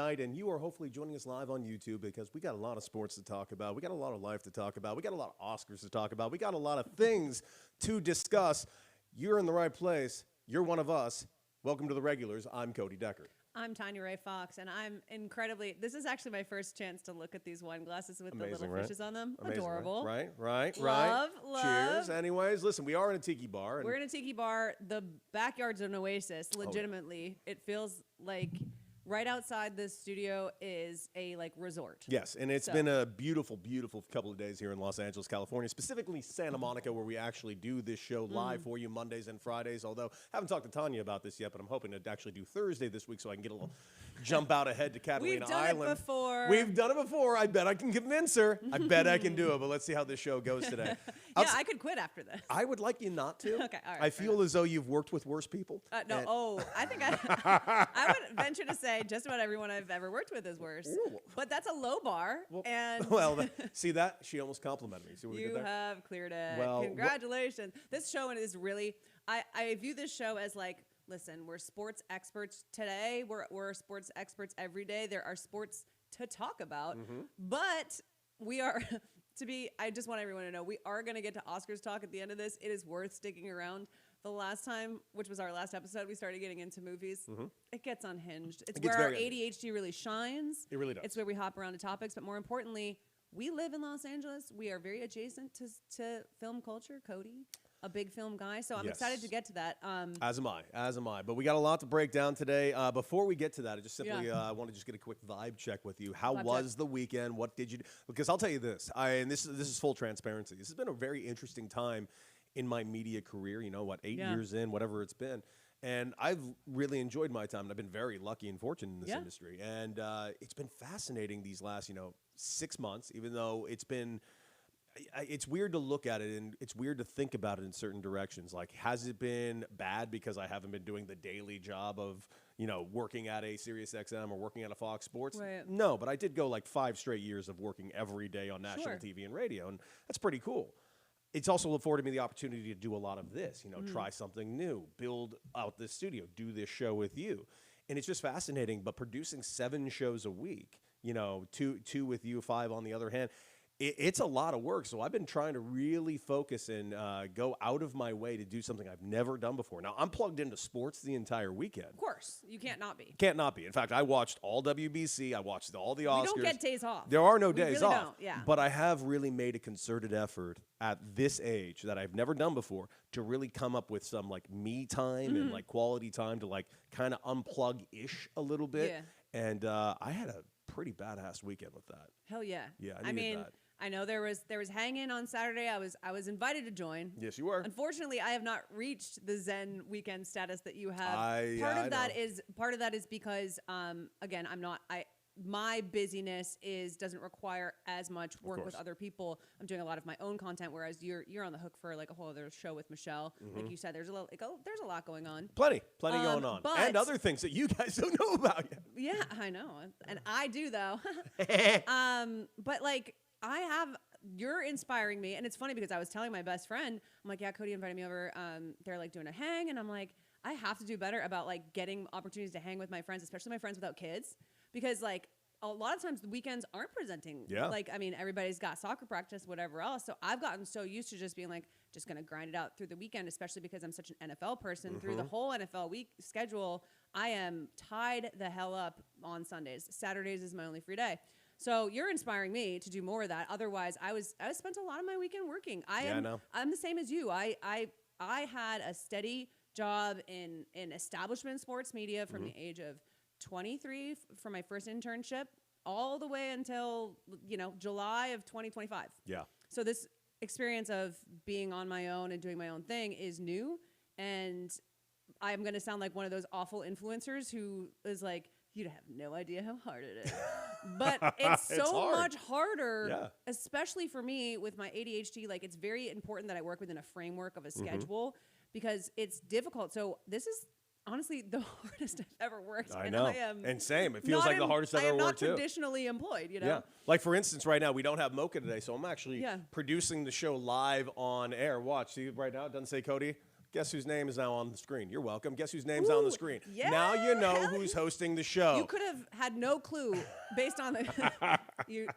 night, and you are hopefully joining us live on YouTube because we got a lot of sports to talk about. We got a lot of life to talk about. We got a lot of Oscars to talk about. We got a lot of things to discuss. You're in the right place. You're one of us. Welcome to The Regulars. I'm Cody Decker. I'm Tanya Ray Fox, and I'm this is actually my first chance to look at these wine glasses with Amazing, the little right? fishes on them. Amazing, Adorable. Right. Love. Cheers. Anyways, listen, we are in a tiki bar. We're in a tiki bar. The backyard's an oasis, legitimately. It feels like right outside this studio is a resort. Yes, and it's been a beautiful, beautiful couple of days here in Los Angeles, California, specifically Santa Monica, where we actually do this show live for you Mondays and Fridays. Although I haven't talked to Tanya about this yet, but I'm hoping to actually do Thursday this week so I can get a little jump out ahead to Catalina Island. We've done it before. We've done it before. I bet I can convince her. I bet I can do it, but let's see how this show goes today. I could quit after this. I would like you not to. Okay, all right. I feel as though you've worked with worse people. I think I would venture to say just about everyone I've ever worked with is worse. Ooh. But that's a low bar. See that? She almost complimented me. See what we did You there? have cleared it. Well, congratulations. This show is really, I view this show as listen, we're sports experts today. We're sports experts every day. There are sports to talk about, but we are, I just want everyone to know, we are going to get to Oscars talk at the end of this. It is worth sticking around. The last time, which was our last episode, we started getting into movies. It gets unhinged. It's where our ADHD really shines. It really does. It's where we hop around to topics, but more importantly, we live in Los Angeles. We are very adjacent to film culture. Cody, a big film guy, so I'm excited to get to that. As am I. But we got a lot to break down today. Before we get to that, I just simply I want to just get a quick vibe check with you. How was the weekend? What did you do? Because I'll tell you this, and this is full transparency. This has been a very interesting time in my media career. 8 years in, whatever it's been. And I've really enjoyed my time, and I've been very lucky and fortunate in this industry. And it's been fascinating these last, 6 months, even though it's weird to look at it, and it's weird to think about it in certain directions. Like, has it been bad because I haven't been doing the daily job of, working at a Sirius XM or working at a Fox Sports? Right. No, but I did go 5 straight years of working every day on national TV and radio, and that's pretty cool. It's also afforded me the opportunity to do a lot of this, try something new, build out this studio, do this show with you. And it's just fascinating. But producing 7 shows a week, 2 with you, 5 on the other hand, it's a lot of work. So I've been trying to really focus and go out of my way to do something I've never done before. Now, I'm plugged into sports the entire weekend. Of course. You can't not be. Can't not be. In fact, I watched all WBC. I watched all the Oscars. We don't get days off. There are no days really off. Don't. Yeah. But I have really made a concerted effort at this age that I've never done before to really come up with some me time and quality time to kind of unplug-ish a little bit. Yeah. And I had a pretty badass weekend with that. Hell yeah. Yeah, I needed that. I know there was hang-in on Saturday. I was invited to join. Yes, you were. Unfortunately, I have not reached the Zen weekend status that you have. Part of that is because again, my busyness doesn't require as much work with other people. I'm doing a lot of my own content, whereas you're on the hook for a whole other show with Michelle. Like you said, there's a lot going on. Plenty going on, and other things that you guys don't know about yet. Yeah, I know, and I do though. But you're inspiring me, and it's funny because I was telling my best friend, I'm like, yeah, Cody invited me over. They're doing a hang, and I'm like, I have to do better about getting opportunities to hang with my friends, especially my friends without kids, because a lot of times the weekends aren't presenting. Yeah. Everybody's got soccer practice, whatever else. So I've gotten so used to just being just going to grind it out through the weekend, especially because I'm such an NFL person. Through the whole NFL week schedule, I am tied the hell up on Sundays. Saturdays is my only free day. So you're inspiring me to do more of that. Otherwise, I spent a lot of my weekend working. I know. I'm the same as you. I had a steady job in establishment sports media from the age of 23 for my first internship all the way until July of 2025. Yeah. So this experience of being on my own and doing my own thing is new, and I'm going to sound like one of those awful influencers who is you'd have no idea how hard it is. But it's so much harder, especially for me with my ADHD. It's very important that I work within a framework of a schedule because it's difficult. So this is honestly the hardest I've ever worked. I know. And same. It feels like the hardest I've ever worked, too. I am not traditionally employed, Yeah. For instance, right now, we don't have Mocha today, so I'm actually producing the show live on air. Watch. See right now, it doesn't say Cody. Guess whose name is now on the screen? You're welcome. Guess whose name's on the screen? Yeah. Now you know who's hosting the show. You could have had no clue based on the.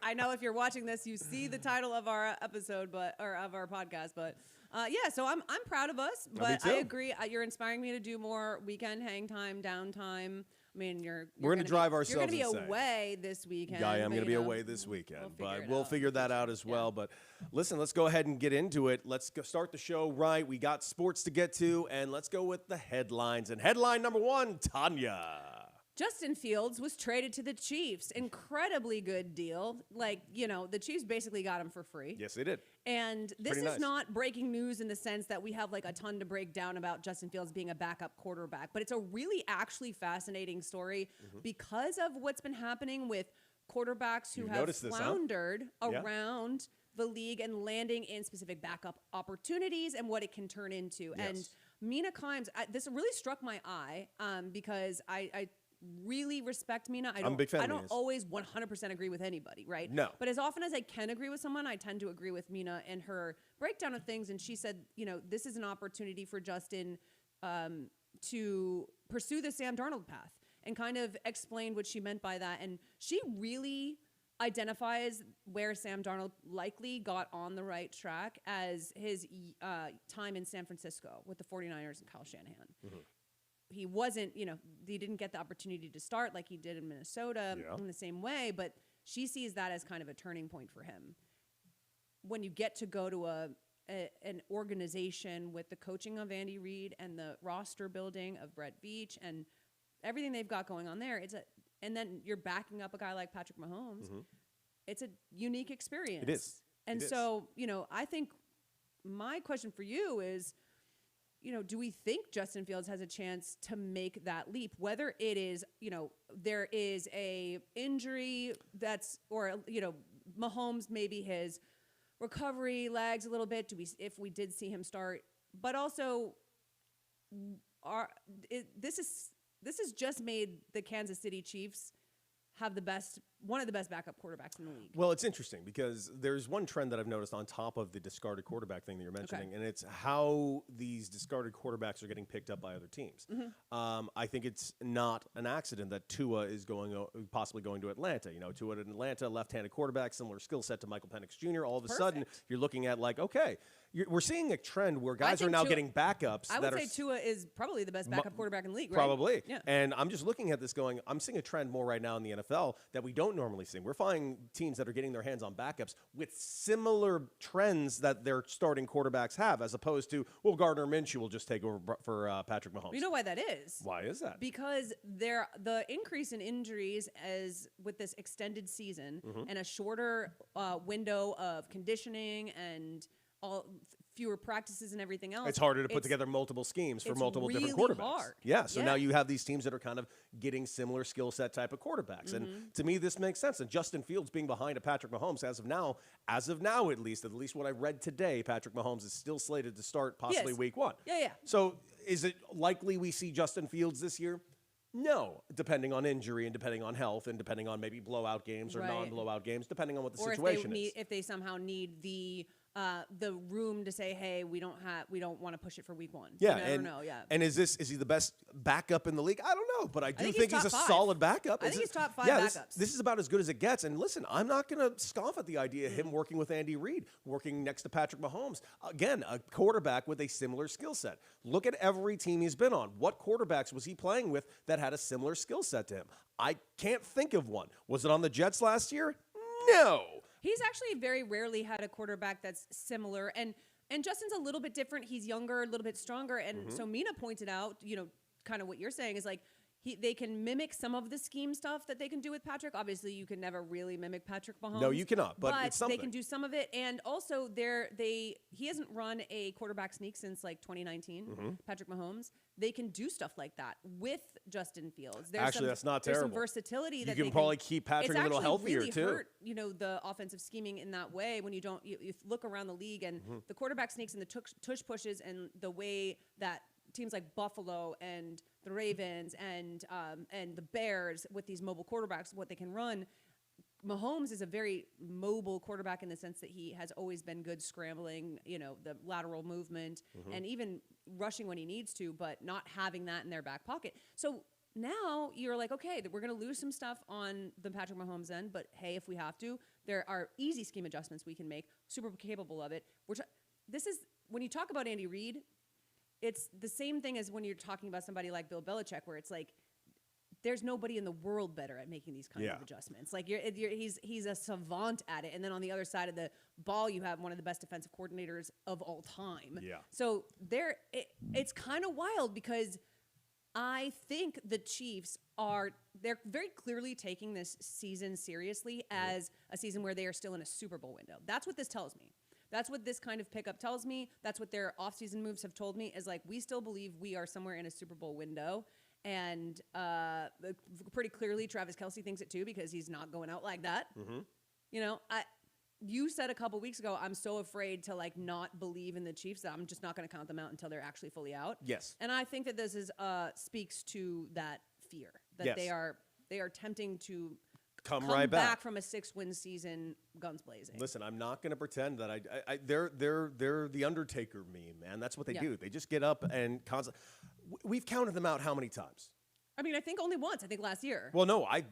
I know if you're watching this, you see the title of our episode, or of our podcast, but. Yeah, so I'm proud of us, but I agree. You're inspiring me to do more weekend hang time, downtime. I mean, we're going to drive ourselves. You're going to be away this weekend. Yeah, I'm going to be away this weekend, but we'll figure that out as well. But listen, let's go ahead and get into it. Let's start the show right. We got sports to get to, and let's go with the headlines. And headline number one, Tanya. Justin Fields was traded to the Chiefs. Incredibly good deal. Like, the Chiefs basically got him for free. Yes, they did. And this is not breaking news in the sense that we have like a ton to break down about Justin Fields being a backup quarterback, but it's a really actually fascinating story because of what's been happening with quarterbacks who have floundered around the league and landing in specific backup opportunities and what it can turn into. Yes. And Mina Kimes, this really struck my eye because I really respect Mina. I'm a big fan I of don't Mina's. always 100% agree with anybody, right? No. But as often as I can agree with someone, I tend to agree with Mina and her breakdown of things. And she said, this is an opportunity for Justin to pursue the Sam Darnold path, and kind of explained what she meant by that. And she really identifies where Sam Darnold likely got on the right track as his time in San Francisco with the 49ers and Kyle Shanahan. He wasn't, he didn't get the opportunity to start like he did in Minnesota in the same way, but she sees that as kind of a turning point for him. When you get to go to an organization with the coaching of Andy Reid and the roster building of Brett Veach and everything they've got going on there, and then you're backing up a guy like Patrick Mahomes. It's a unique experience. It is. And so, I think my question for you is, do we think Justin Fields has a chance to make that leap? Whether it is, there is a injury or Mahomes, maybe his recovery lags a little bit. If we did see him start, but also, this has just made the Kansas City Chiefs have one of the best backup quarterbacks in the league. Well, it's interesting because there's one trend that I've noticed on top of the discarded quarterback thing that you're mentioning, and it's how these discarded quarterbacks are getting picked up by other teams. I think it's not an accident that Tua is possibly going to Atlanta. Tua in Atlanta, left-handed quarterback, similar skill set to Michael Penix Jr. All of a sudden, you're looking at we're seeing a trend where guys are now getting backups. I would say Tua is probably the best backup quarterback in the league, right? Probably. Yeah. And I'm just looking at this I'm seeing a trend more right now in the NFL that we don't normally see. We're finding teams that are getting their hands on backups with similar trends that their starting quarterbacks have, as opposed to, Gardner Minshew will just take over for Patrick Mahomes. You know why that is? Why is that? Because the increase in injuries as with this extended season and a shorter window of conditioning and fewer practices and everything else. It's harder to put together multiple schemes for multiple different quarterbacks. Hard. Yeah, so now you have these teams that are kind of getting similar skill set type of quarterbacks. And to me, this makes sense. And Justin Fields being behind a Patrick Mahomes as of now at least what I read today, Patrick Mahomes is still slated to start possibly week 1. Yeah. So is it likely we see Justin Fields this year? No, depending on injury and depending on health and depending on maybe blowout games or non-blowout games, depending on what the situation is. If they somehow need the room to say, hey, we don't want to push it for week 1. Yeah, you never know. Yeah. And is he the best backup in the league? I don't know, but I do think he's a top 5. solid backup. I think he's top 5 backups. This is about as good as it gets. And listen, I'm not going to scoff at the idea of him working with Andy Reid, working next to Patrick Mahomes. Again, a quarterback with a similar skill set. Look at every team he's been on. What quarterbacks was he playing with that had a similar skill set to him? I can't think of one. Was it on the Jets last year? No. He's actually very rarely had a quarterback that's similar. And Justin's a little bit different. He's younger, a little bit stronger. And so Mina pointed out, kind of what you're saying is like, they can mimic some of the scheme stuff that they can do with Patrick. Obviously, you can never really mimic Patrick Mahomes. No, you cannot, but it's something. They can do some of it. And also, he hasn't run a quarterback sneak since like 2019, Patrick Mahomes. They can do stuff like that with Justin Fields. That's not terrible. There's some versatility you that can probably keep Patrick a little healthier really too. Hurt, the offensive scheming in that way when you look around the league and the quarterback sneaks and the tush pushes and the way that teams like Buffalo and the Ravens and the Bears with these mobile quarterbacks, what they can run, Mahomes is a very mobile quarterback in the sense that he has always been good scrambling, the lateral movement and even rushing when he needs to, but not having that in their back pocket. So now you're like, okay, we're going to lose some stuff on the Patrick Mahomes end, but hey, if we have to, there are easy scheme adjustments we can make. Super capable of it. This is when you talk about Andy Reid, it's the same thing as when you're talking about somebody like Bill Belichick, where it's like, there's nobody in the world better at making these kinds of adjustments. Like he's a savant at it. And then on the other side of the ball, you have one of the best defensive coordinators of all time. Yeah. So it's kind of wild because I think the Chiefs they're very clearly taking this season seriously as a season where they are still in a Super Bowl window. That's what this tells me. That's what this kind of pickup tells me. That's what their offseason moves have told me is like, we still believe we are somewhere in a Super Bowl window. And pretty clearly, Travis Kelce thinks it too because he's not going out like that. You said a couple weeks ago, I'm so afraid to not believe in the Chiefs that I'm just not going to count them out until they're actually fully out. Yes. And I think that this speaks to that fear that they are attempting to come right back from a 6-win season, guns blazing. Listen, I'm not going to pretend that they're the Undertaker meme, man. That's what they do. They just get up and we've counted them out how many times? I mean, I think only once. I think last year. Well, no, I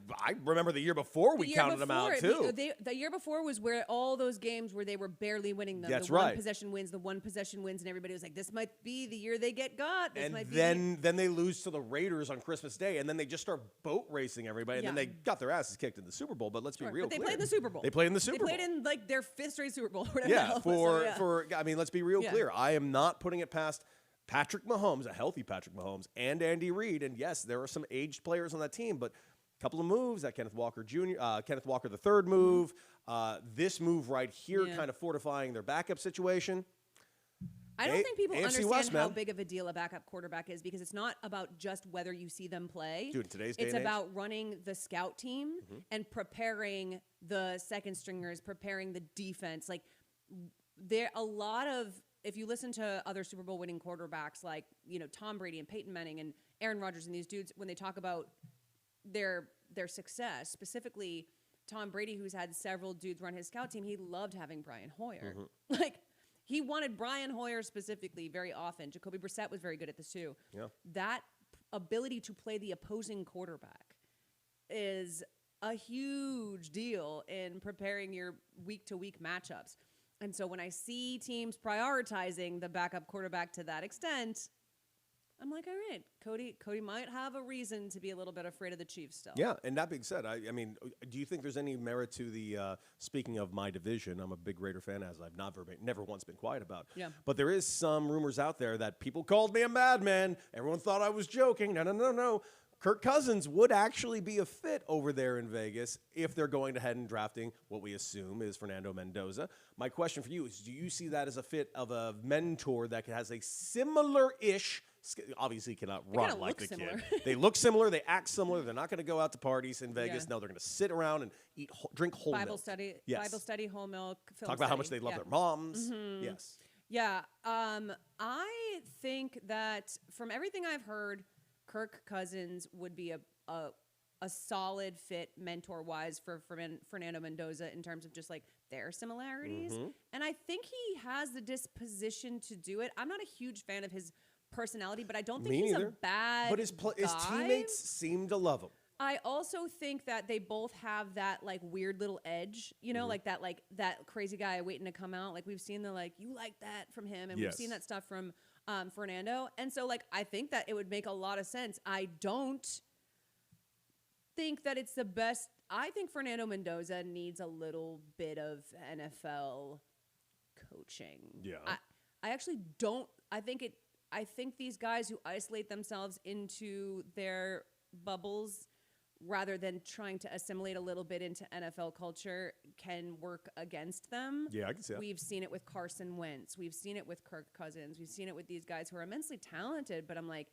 remember the year before we counted them out too. The year before was where all those games where they were barely winning them. That's the one possession wins, and everybody was like, "This might be the year they get got." Then they lose to the Raiders on Christmas Day, and then they just start boat racing everybody, and then they got their asses kicked in the Super Bowl. But let's be real, but they played in the Super Bowl. They played in the Super Bowl. They played in their 5th straight Super Bowl. Whatever I mean, let's be real clear. I am not putting it past Patrick Mahomes, a healthy Patrick Mahomes, and Andy Reid. And yes, there are some aged players on that team, but a couple of moves, that Kenneth Walker the third move, this move right here kind of fortifying their backup situation. I don't think people understand West, how big of a deal a backup quarterback is because it's not about just whether you see them play. Dude, in today's day it's and about running the scout team and preparing the second stringers, preparing the defense. Like there a lot of if you listen to other Super Bowl winning quarterbacks like, Tom Brady and Peyton Manning and Aaron Rodgers and these dudes, when they talk about their success, specifically Tom Brady, who's had several dudes run his scout team, he loved having Brian Hoyer. Like, he wanted Brian Hoyer specifically very often. Jacoby Brissett was very good at this too. Yeah. That ability to play the opposing quarterback is a huge deal in preparing your week-to-week matchups. And so when I see teams prioritizing the backup quarterback to that extent, I'm like, all right, Cody might have a reason to be a little bit afraid of the Chiefs still. Yeah, and that being said, I mean, do you think there's any merit to the, speaking of my division, I'm a big Raider fan, as I've never once been quiet about. Yeah. But there is some rumors out there that people called me a madman. Everyone thought I was joking. No. Kirk Cousins would actually be a fit over there in Vegas if they're going ahead and drafting what we assume is Fernando Mendoza. My question for you is, do you see that as a fit of a mentor that has a similar-ish, obviously cannot run like the similar. kid. They look similar. They act similar. They're not going to go out to parties in Vegas. Yeah. No, they're going to sit around and drink whole Bible milk. study, Yes. Bible study, whole milk. Film Talk about how study. much they love their moms. Yes. Yeah. I think that from everything I've heard, Kirk Cousins would be a solid fit mentor-wise for Fernando Mendoza in terms of just like their similarities. And I think he has the disposition to do it. I'm not a huge fan of his personality, but I don't think he's a bad But his teammates seem to love him. I also think that they both have that like weird little edge, like that crazy guy waiting to come out. Like we've seen you like that from him, and we've seen that stuff from Fernando. And so I think that it would make a lot of sense. I don't think that it's the best. I think Fernando Mendoza needs a little bit of NFL coaching. Yeah. I actually don't. I think these guys who isolate themselves into their bubbles rather than trying to assimilate a little bit into NFL culture can work against them. Yeah, I can see that. We've seen it with Carson Wentz. We've seen it with Kirk Cousins. We've seen it with these guys who are immensely talented, but I'm like,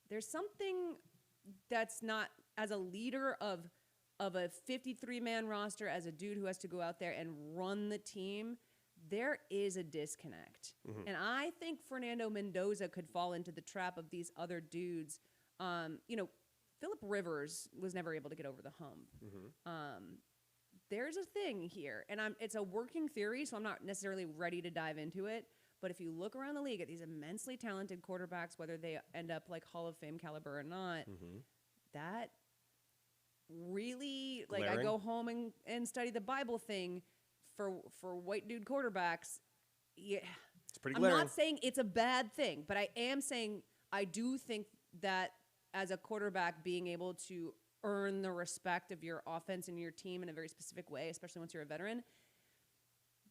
there's something that's not, as a leader of a 53-man roster, as a dude who has to go out there and run the team, there is a disconnect. And I think Fernando Mendoza could fall into the trap of these other dudes. Phillip Rivers was never able to get over the hump. there's a thing here, and it's a working theory, so I'm not necessarily ready to dive into it. But if you look around the league at these immensely talented quarterbacks, whether they end up like Hall of Fame caliber or not, that really, like, Glaring. I go home and study the Bible thing for white dude quarterbacks. Yeah, It's pretty I'm glaring. not saying it's a bad thing, but I am saying I do think that as a quarterback, being able to earn the respect of your offense and your team in a very specific way, especially once you're a veteran,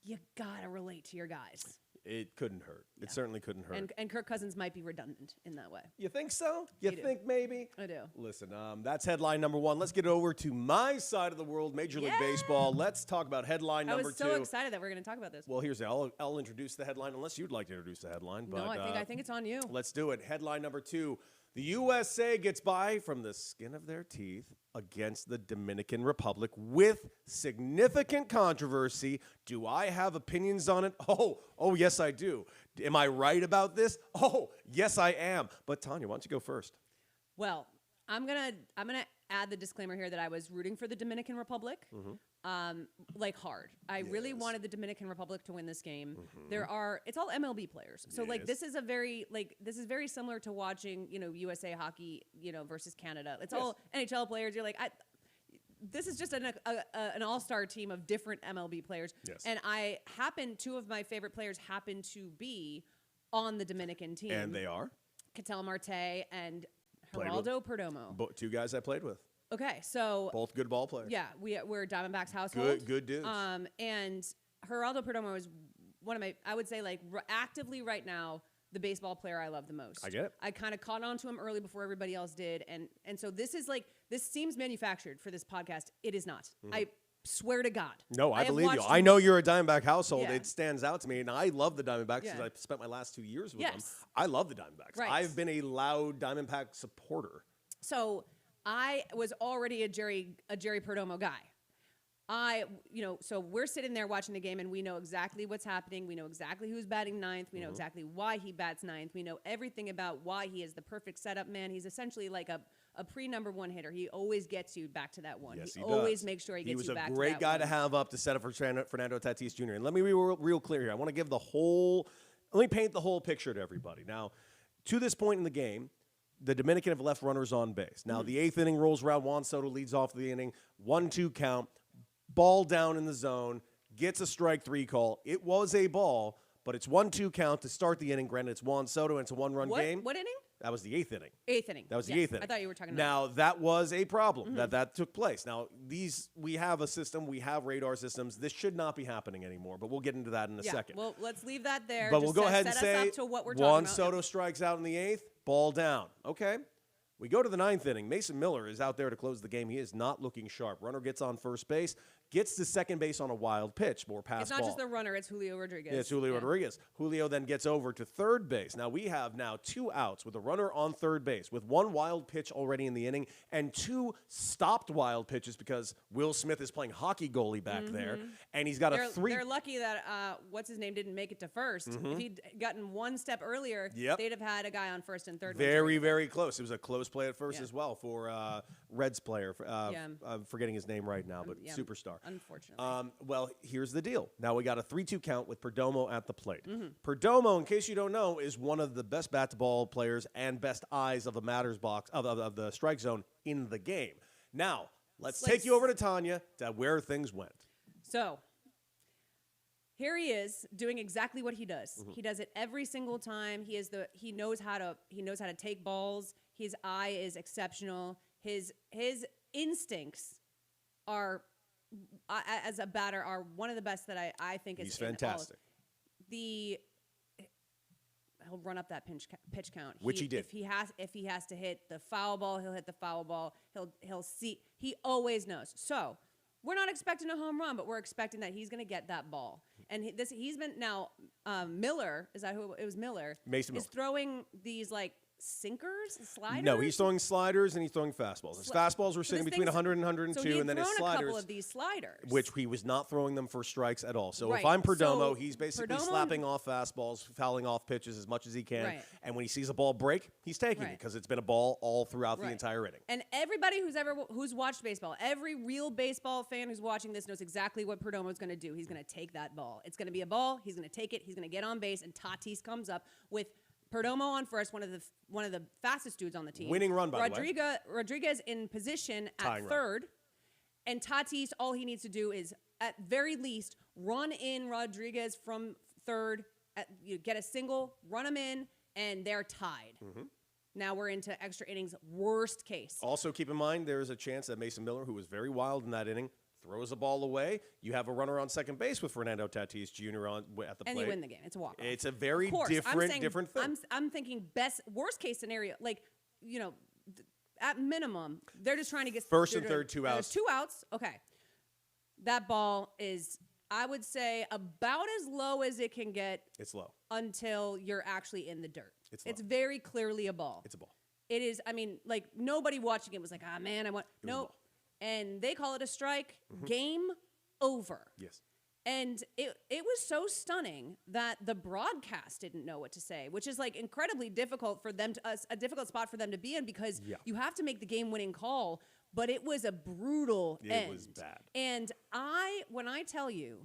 you gotta relate to your guys. It couldn't hurt. It certainly couldn't hurt. And Kirk Cousins might be redundant in that way. You think so? You I do. think maybe? I do. Listen, that's headline number one. Let's get over to my side of the world, Major League Yeah. Baseball. Let's talk about headline I number was so two. excited that we're going to talk about this. Well, here's I'll introduce the headline, unless you'd like to introduce the headline. But, No, I think it's on you. Let's do it. Headline number two. The USA gets by from the skin of their teeth against the Dominican Republic with significant controversy. Do I have opinions on it? Oh, yes, I do. Am I right about this? Oh, yes, I am. But Tanya, why don't you go first? Well, I'm gonna add the disclaimer here that I was rooting for the Dominican Republic, like hard. I really Yes. wanted the Dominican Republic to win this game. It's all MLB players, so like Yes. this is very similar to watching USA hockey versus Canada. It's all NHL players. You're like this is just an all-star team of different MLB players, Yes. and two of my favorite players happen to be on the Dominican team, And they are Ketel Marte and Played with- Geraldo Perdomo. two guys I played with. Okay, so Both good ball players. yeah, we're Diamondbacks household. Good dudes. And Geraldo Perdomo is one of my, I would say, like actively right now, the baseball player I love the most. I get it. I kind of caught on to him early before everybody else did, and so this seems manufactured for this podcast. It is not. I swear to God. No, I have believe you. watched- I know you're a Diamondback household. Yeah. It stands out to me, and I love the Diamondbacks because Yeah. I spent my last 2 years with them. Yes. I love the Diamondbacks. Right. I've been a loud Diamondback supporter. So I was already a Jerry Perdomo guy. So we're sitting there watching the game, and we know exactly what's happening. We know exactly who's batting ninth. We know exactly why he bats ninth. We know everything about why he is the perfect setup man. He's essentially like a pre-number one hitter. He always gets you back to that one. Yes, he always does. makes sure he He gets was you a back to that great guy one. to have up to set up for Fernando Tatis Jr. And let me be real clear here. I want to give let me paint the whole picture to everybody. Now, to this point in the game, the Dominican have left runners on base. Now, the eighth inning rolls around. Juan Soto leads off the inning. 1-2 count. Ball down in the zone. Gets a strike three call. It was a ball, but it's 1-2 count to start the inning. Granted, it's Juan Soto, and it's a one-run game. What inning? That was the eighth inning. Eighth inning. That was the Yes, eighth inning. I thought you were talking about. Now, that was a problem that took place. Now, we have a system. We have radar systems. This should not be happening anymore, but we'll get into that in a second. Well, let's leave that there. But Just we'll go ahead and set say us up to what we're talking Juan about. Soto strikes out in the eighth, ball down. Okay. We go to the ninth inning. Mason Miller is out there to close the game. He is not looking sharp. Runner gets on first base, gets to second base on a wild pitch, more pass It's not ball. just the runner; it's Julio Rodriguez. Yeah, it's Julio Rodriguez. Julio then gets over to third base. Now we have 2 outs with a runner on third base with 1 wild pitch already in the inning and 2 stopped wild pitches because Will Smith is playing hockey goalie back there, and he's got a 3. They're lucky that what's his name didn't make it to first. If he'd gotten one step earlier, Yep. they'd have had a guy on first and third. Very, very close. It was a close play at first Yeah. as well for Reds player. Yeah. I'm forgetting his name right now, but Yeah, superstar. unfortunately. Well, here's the deal. Now we got a 3-2 count with Perdomo at the plate. Mm-hmm. Perdomo, in case you don't know, is one of the best bat-to-ball players and best eyes of the matters box of the strike zone in the game. Now, let's take you over to Tanya to where things went. So here he is doing exactly what he does. He does it every single time. He knows how to take balls. His eye is exceptional. His instincts are as a batter are one of the best that I think is. He's in all of- fantastic. He'll run up that pitch count, Which he did. If he has to hit the foul ball, he'll hit the foul ball. He'll see. He always knows. So we're not expecting a home run, but we're expecting that he's going to get that ball. And he's been now Miller. Is that who it was? Miller Mason is Miller. throwing these like sliders? No, he's throwing sliders and he's throwing fastballs. His fastballs were sitting between 100 and 102, so and then his sliders. a couple of these sliders, which he was not throwing them for strikes at all. So Right. if I'm Perdomo, So he's basically Perdomo- slapping off fastballs, fouling off pitches as much as he can. Right. And when he sees a ball break, he's taking it Right. because it's been a ball all throughout the Right. entire inning. And everybody who's watched baseball, every real baseball fan who's watching this knows exactly what Perdomo's going to do. He's going to take that ball. It's going to be a ball. He's going to take it. He's going to get on base, and Tatis comes up with Perdomo on first, one of the fastest dudes on the team. Winning run, by the way. Rodriguez in position Tying at run. third, and Tatis, all he needs to do is, at very least, run in Rodriguez from third, you get a single, run him in, and they're tied. Mm-hmm. Now we're into extra innings, worst case. Also, keep in mind, there's a chance that Mason Miller, who was very wild in that inning, throws a ball away. You have a runner on second base with Fernando Tatis Jr. at the plate. And you win the game. It's a walk-off. It's a very Of course, different thing. I'm thinking worst case scenario, like, at minimum, they're just trying to get First and third, 2 outs. There's 2 outs. Okay. That ball is, I would say, about as low as it can get It's low. until you're actually in the dirt. It's low. It's very clearly a ball. It's a ball. It is, I mean, like, nobody watching it was like, man, I want, It was a no. ball. And they call it a strike. Game over. Yes. And it was so stunning that the broadcast didn't know what to say, which is like incredibly difficult for them a difficult spot for them to be in, because you have to make the game-winning call. But it was a brutal end. It was bad. And when I tell you,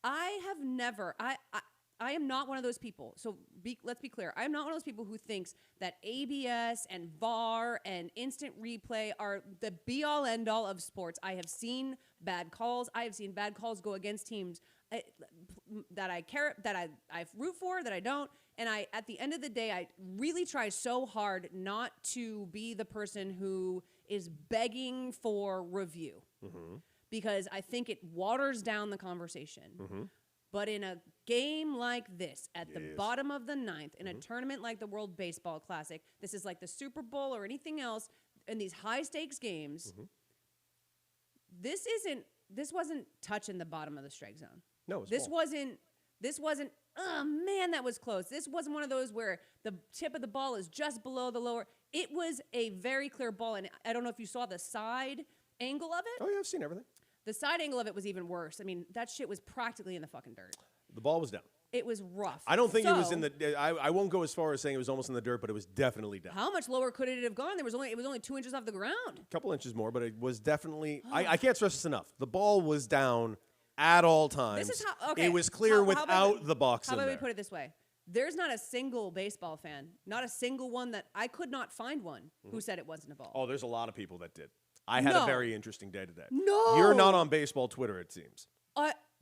I have never, I am not one of those people. So let's be clear. I am not one of those people who thinks that ABS and VAR and instant replay are the be-all, end-all of sports. I have seen bad calls. I have seen bad calls go against teams that I care, that I root for, that I don't. And at the end of the day, I really try so hard not to be the person who is begging for review, because I think it waters down the conversation. But in a game like this, at the bottom of the ninth, in a tournament like the World Baseball Classic, this is like the Super Bowl or anything else, in these high-stakes games, this wasn't touching the bottom of the strike zone. No, it's This ball. wasn't, oh, man, that was close. This wasn't one of those where the tip of the ball is just below the lower. It was a very clear ball, and I don't know if you saw the side angle of it. Oh, yeah, I've seen everything. The side angle of it was even worse. I mean, that shit was practically in the fucking dirt. The ball was down. It was rough. I don't think it was in the. I won't go as far as saying it was almost in the dirt, but it was definitely down. How much lower could it have gone? It was only 2 inches off the ground. A couple inches more, but it was definitely. I can't stress this enough. The ball was down at all times. This is how. Okay. It was clear How without the box How in about there. we put it this way? There's not a single baseball fan, not a single one that I could not find one who said it wasn't a ball. Oh, there's a lot of people that did. I had a No. very interesting day today. No. You're not on baseball Twitter, it seems.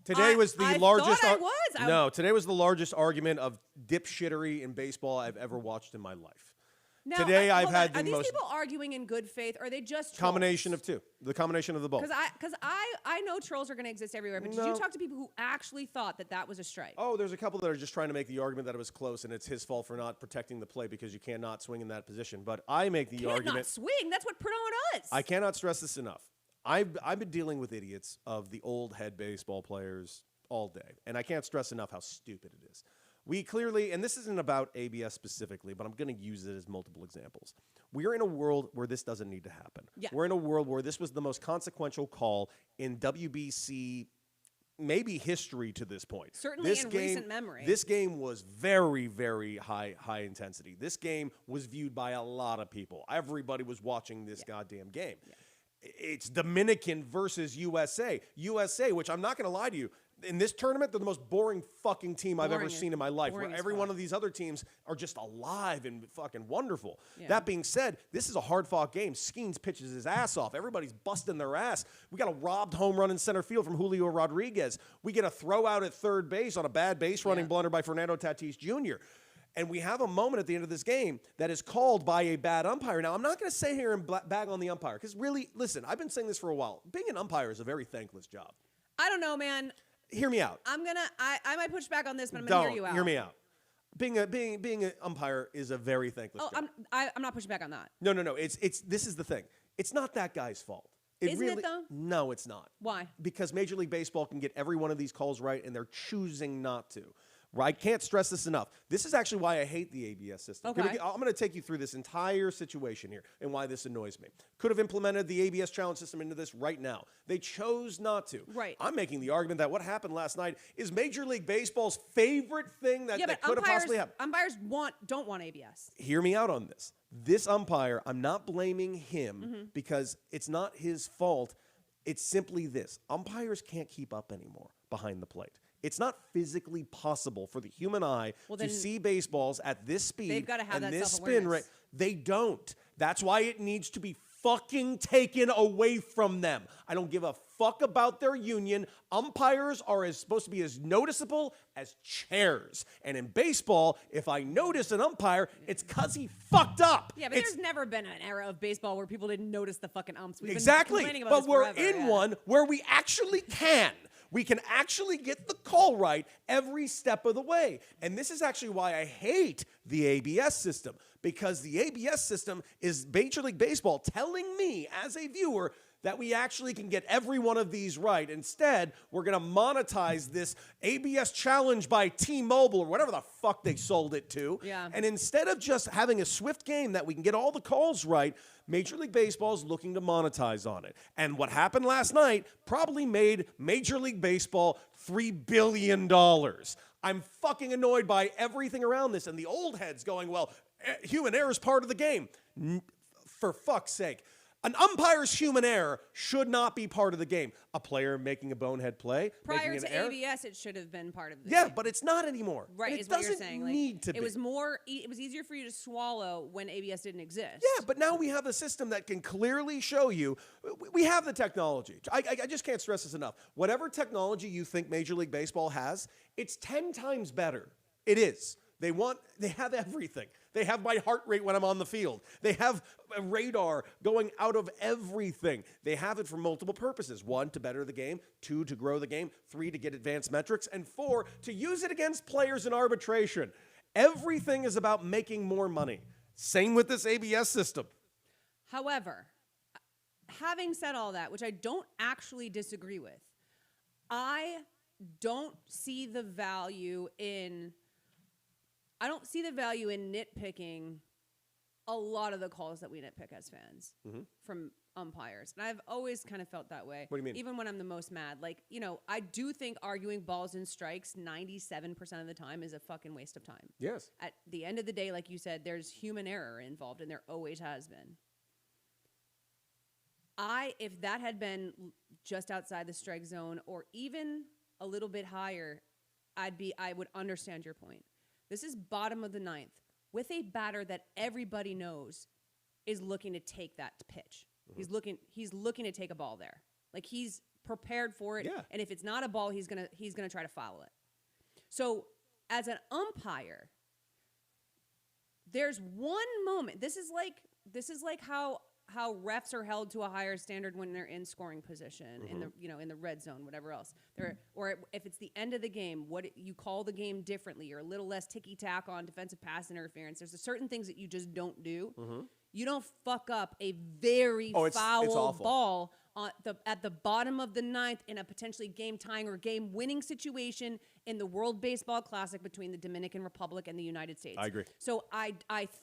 Today was the I largest. thought I was. No, today was the largest argument of dipshittery in baseball I've ever watched in my life. Now, Today I've hold had on. the Are these most people arguing in good faith, or are they just trolls? combination of two. The combination of the both. Because I know trolls are going to exist everywhere, but did No. you talk to people who actually thought that was a strike? Oh, there's a couple that are just trying to make the argument that it was close and it's his fault for not protecting the play because you cannot swing in that position. But I make the Can't argument. not swing. That's what Perdomo does. I cannot stress this enough. I've been dealing with idiots of the old head baseball players all day, and I can't stress enough how stupid it is. We clearly, and this isn't about ABS specifically, but I'm going to use it as multiple examples. We're in a world where this doesn't need to happen. Yeah. We're in a world where this was the most consequential call in WBC maybe history to this point. Certainly in recent memory. This game was very, very high intensity. This game was viewed by a lot of people. Everybody was watching this goddamn game. Yeah. It's Dominican versus USA. USA, which I'm not going to lie to you, in this tournament, they're the most boring fucking team I've ever seen in my life. Where every one of these other teams are just alive and fucking wonderful. Yeah. That being said, this is a hard-fought game. Skeens pitches his ass off. Everybody's busting their ass. We got a robbed home run in center field from Julio Rodriguez. We get a throw out at third base on a bad base running blunder by Fernando Tatis Jr. And we have a moment at the end of this game that is called by a bad umpire. Now, I'm not going to sit here and bag on the umpire because really, listen, I've been saying this for a while. Being an umpire is a very thankless job. I don't know, man. Hear me out. I might push back on this, but I'm gonna hear you out. Hear me out. Being an umpire is a very thankless job. I'm not pushing back on that. No. This is the thing. It's not that guy's fault. Isn't it though? No, it's not. Why? Because Major League Baseball can get every one of these calls right, and they're choosing not to. I can't stress this enough. This is actually why I hate the ABS system. Okay. I'm going to take you through this entire situation here and why this annoys me. Could have implemented the ABS challenge system into this right now. They chose not to. Right. I'm making the argument that what happened last night is Major League Baseball's favorite thing that could have possibly happened. Umpires don't want ABS. Hear me out on this. This umpire, I'm not blaming him because it's not his fault. It's simply this. Umpires can't keep up anymore behind the plate. It's not physically possible for the human eye to see baseballs at this speed they've got to have and that this self-awareness. spin rate. They don't. That's why it needs to be fucking taken away from them. I don't give a fuck about their union. Umpires are supposed to be as noticeable as chairs. And in baseball, if I notice an umpire, it's because he fucked up. Yeah, but there's never been an era of baseball where people didn't notice the fucking umps. We've Exactly. been complaining about But this we're forever, in one where we actually can. We can actually get the call right every step of the way. And this is actually why I hate the ABS system, because the ABS system is Major League Baseball telling me as a viewer that we actually can get every one of these right. Instead, we're going to monetize this ABS challenge by T-Mobile or whatever the fuck they sold it to. Yeah. And instead of just having a swift game that we can get all the calls right, Major League Baseball is looking to monetize on it. And what happened last night probably made Major League Baseball $3 billion. I'm fucking annoyed by everything around this. And the old heads going, well, human error is part of the game. For fuck's sake. An umpire's human error should not be part of the game. A player making a bonehead play, Prior making to an error. ABS, it should have been part of the Yeah, game. but it's not anymore. Right, And is it what you're doesn't saying. Like, need to be. it was easier for you to swallow when ABS didn't exist. Yeah, but now we have a system that can clearly show you. We have the technology. I just can't stress this enough. Whatever technology you think Major League Baseball has, it's 10 times better. It is. They have everything. They have my heart rate when I'm on the field. They have a radar going out of everything. They have it for multiple purposes. 1, to better the game. 2, to grow the game. 3, to get advanced metrics. And 4, to use it against players in arbitration. Everything is about making more money. Same with this ABS system. However, having said all that, which I don't actually disagree with, I don't see the value in nitpicking a lot of the calls that we nitpick as fans from umpires. And I've always kind of felt that way. What do you mean? Even when I'm the most mad. Like, I do think arguing balls and strikes 97% of the time is a fucking waste of time. Yes. At the end of the day, like you said, there's human error involved, and there always has been. If that had been just outside the strike zone or even a little bit higher, I would understand your point. This is bottom of the 9th with a batter that everybody knows is looking to take that pitch. He's looking to take a ball there. Like, he's prepared for it. Yeah. And if it's not a ball, he's gonna try to foul it. So as an umpire, there's one moment. This is like how refs are held to a higher standard when they're in scoring position in the red zone, whatever else. Or if it's the end of the game, you call the game differently. You're a little less ticky-tack on defensive pass interference. There's certain things that you just don't do. You don't fuck up a very foul ball at the bottom of the 9th in a potentially game-tying or game-winning situation in the World Baseball Classic between the Dominican Republic and the United States. I agree. So I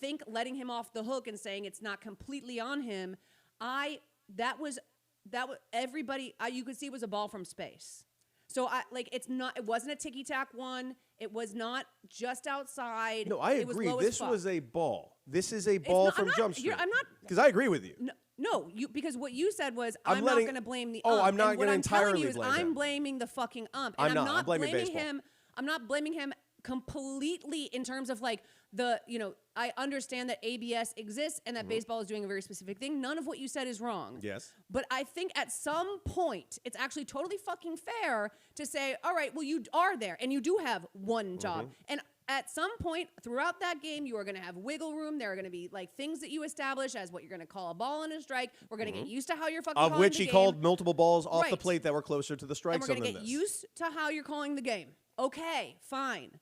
think letting him off the hook and saying it's not completely on him, that was everybody. You could see it was a ball from space. So it wasn't a ticky-tack one. It was not just outside. No, I agree. This was a ball. This is a ball from Jump Street. I'm not. Because I agree with you. No, because what you said was I'm not going to blame the Oh, ump. I'm not going to entirely blame him. I'm blaming the fucking ump. I'm And not. I'm I'm blaming blaming baseball. him. I'm not blaming him completely in terms of like I understand that ABS exists and that baseball is doing a very specific thing. None of what you said is wrong. Yes. But I think at some point, it's actually totally fucking fair to say, all right, well, you are there and you do have one job. And at some point throughout that game, you are going to have wiggle room. There are going to be like things that you establish as what you're going to call a ball and a strike. We're going to get used to how you're fucking calling Of which the he game. called multiple balls off the Right. plate that were closer to the strike And we're zone going to than get this. used to how you're calling the game. Okay, fine.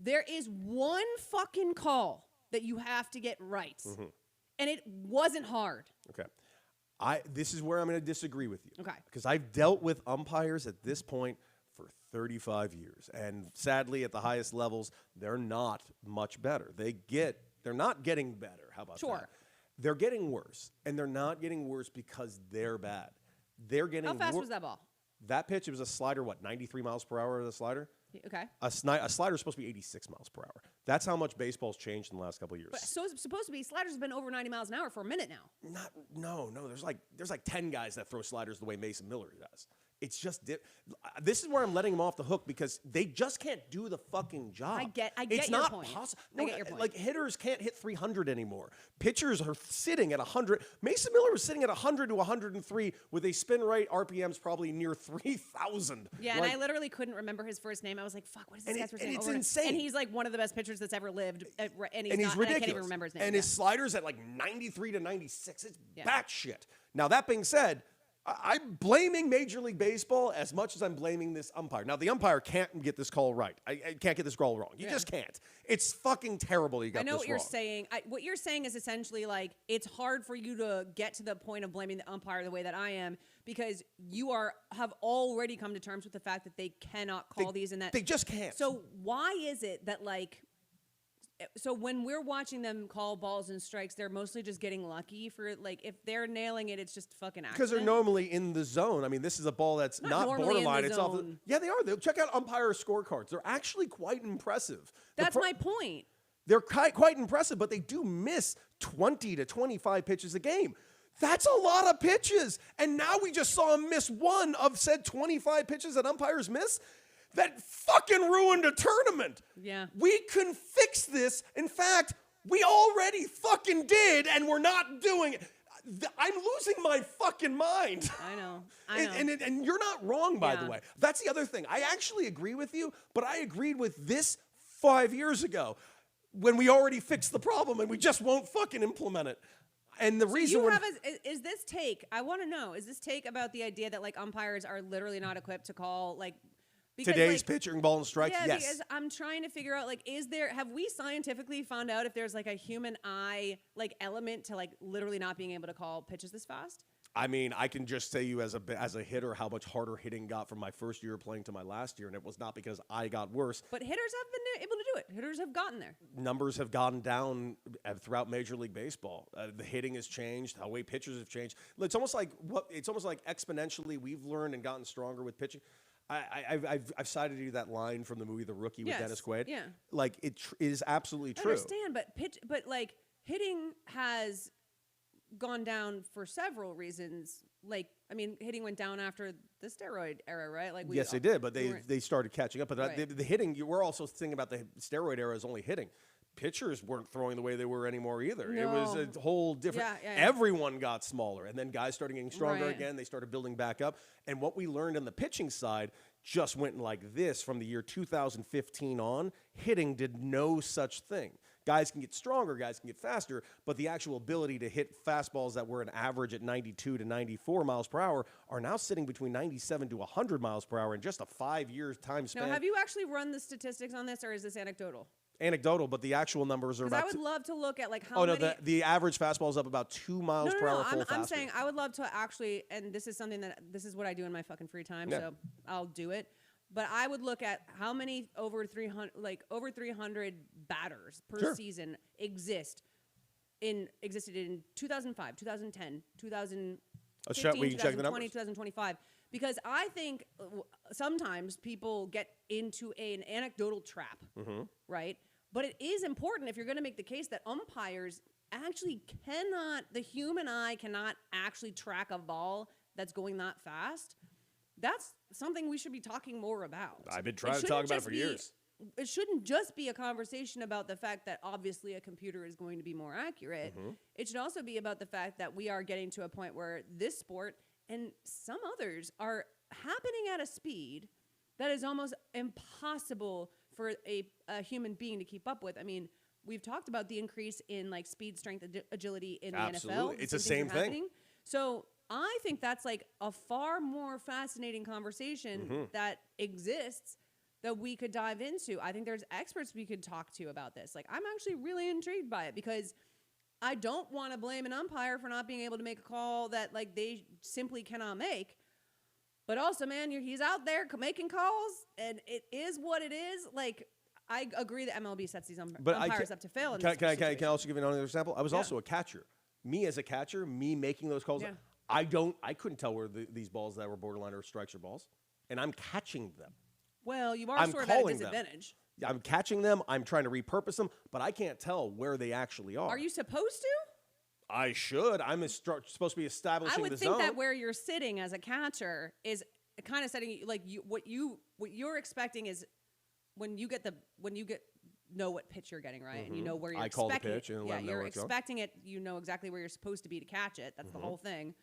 There is one fucking call that you have to get right. And it wasn't hard. Okay. This is where I'm going to disagree with you. Okay. Because I've dealt with umpires at this point for 35 years. And sadly, at the highest levels, they're not much better. They're not getting better. How about that? They're getting worse. And they're not getting worse because they're bad. They're getting How fast was that ball? That pitch, it was a slider, 93 miles per hour, the slider? Okay. A slider is supposed to be 86 miles per hour. That's how much baseball's changed in the last couple of years. But so it's supposed to be sliders have been over 90 miles an hour for a minute now. No. There's like 10 guys that throw sliders the way Mason Miller does. It's just this is where I'm letting them off the hook because they just can't do the fucking job. I get it's your not point. possible. I get your point. Like hitters can't hit 300 anymore. Pitchers are sitting at 100. Mason Miller was sitting at 100 to 103 with a spin rate RPMs probably near 3,000. Yeah, and I literally couldn't remember his first name. I was like, "Fuck, what is this guy's first name?" It's insane. And he's like one of the best pitchers that's ever lived. And he's ridiculous. I can't even remember his name. And his sliders at like 93 to 96. It's batshit. Now that being said, I'm blaming Major League Baseball as much as I'm blaming this umpire. Now, the umpire can't get this call right. I can't get this call wrong. You just can't. It's fucking terrible you got this wrong. I know what you're saying. What you're saying is essentially like it's hard for you to get to the point of blaming the umpire the way that I am because you have already come to terms with the fact that they cannot call these and that. They just can't. So why is it that like... So when we're watching them call balls and strikes, they're mostly just getting lucky for like if they're nailing it, it's just fucking accident. Because they're normally in the zone. I mean, this is a ball that's not borderline. It's off. Yeah, they are. They'll check out umpire scorecards. They're actually quite impressive. That's my point. They're quite impressive, but they do miss 20 to 25 pitches a game. That's a lot of pitches. And now we just saw him miss one of said 25 pitches that umpires miss. That fucking ruined a tournament. Yeah. We can fix this. In fact, we already fucking did, and we're not doing it. I'm losing my fucking mind. I know. And you're not wrong, by the way. That's the other thing. I actually agree with you, but I agreed with this 5 years ago when we already fixed the problem, and we just won't fucking implement it. And the reason is this take, I want to know, is this take about the idea that like umpires are literally not equipped to call like today's pitching ball and strikes? Yeah, yes. Because I'm trying to figure out like have we scientifically found out if there's like a human eye like element to like literally not being able to call pitches this fast? I mean, I can just say you as a hitter how much harder hitting got from my first year playing to my last year, and it was not because I got worse. But hitters have been able to do it. Hitters have gotten there. Numbers have gone down throughout Major League Baseball. The hitting has changed. How way pitchers have changed. It's almost like exponentially we've learned and gotten stronger with pitching. I've cited you that line from the movie The Rookie with Dennis Quaid. Yeah, like it is absolutely true. I understand, but like hitting has gone down for several reasons. Like, I mean, hitting went down after the steroid era, right? Like, yes, they did, but they started catching up. But the hitting, we're also thinking about the steroid era as only hitting. Pitchers weren't throwing the way they were anymore either. No. It was a whole different. Everyone got smaller, and then guys started getting stronger again. They started building back up, and what we learned on the pitching side just went like this from the year 2015 on. Hitting did no such thing. Guys can get stronger, guys can get faster, but the actual ability to hit fastballs that were an average at 92 to 94 miles per hour are now sitting between 97 to 100 miles per hour in just a 5-year time span. Now, have you actually run the statistics on this, or is this anecdotal? Anecdotal, but the actual numbers are about... I would love to look at like how many... no, the average fastball is up about 2 miles per hour full I'm saying I would love to actually, and this is something this is what I do in my fucking free time, so I'll do it. But I would look at how many over 300 batters per season existed in 2005, 2010, 2015, we can check the 2020, numbers. 2025. Because I think sometimes people get into an anecdotal trap, right? But it is important if you're going to make the case that umpires actually the human eye cannot actually track a ball that's going that fast. That's something we should be talking more about. I've been trying to talk about it for years. It shouldn't just be a conversation about the fact that obviously a computer is going to be more accurate. It should also be about the fact that we are getting to a point where this sport and some others are happening at a speed that is almost impossible for a human being to keep up with. I mean, we've talked about the increase in like speed, strength, agility in the NFL. It's the same thing. So I think that's like a far more fascinating conversation that exists that we could dive into. I think there's experts we could talk to about this. Like, I'm actually really intrigued by it because I don't want to blame an umpire for not being able to make a call that like they simply cannot make. But also, man, he's out there making calls, and it is what it is. Like, I agree that MLB sets these umpires up to fail. Can I also give you another example? I was also a catcher. Me as a catcher, me making those calls, I couldn't tell where these balls that were borderline or strikes or balls, and I'm catching them. Well, you are sort of at a disadvantage. I'm catching them. I'm trying to repurpose them, but I can't tell where they actually are. Are you supposed to? I should. I'm supposed to be establishing the zone. I would think that where you're sitting as a catcher is kind of setting like what you're expecting is when you know what pitch you're getting, right? And you know where you're expecting. I call the pitch and let them know where it's going. Expecting it. You know exactly where you're supposed to be to catch it. That's the whole thing.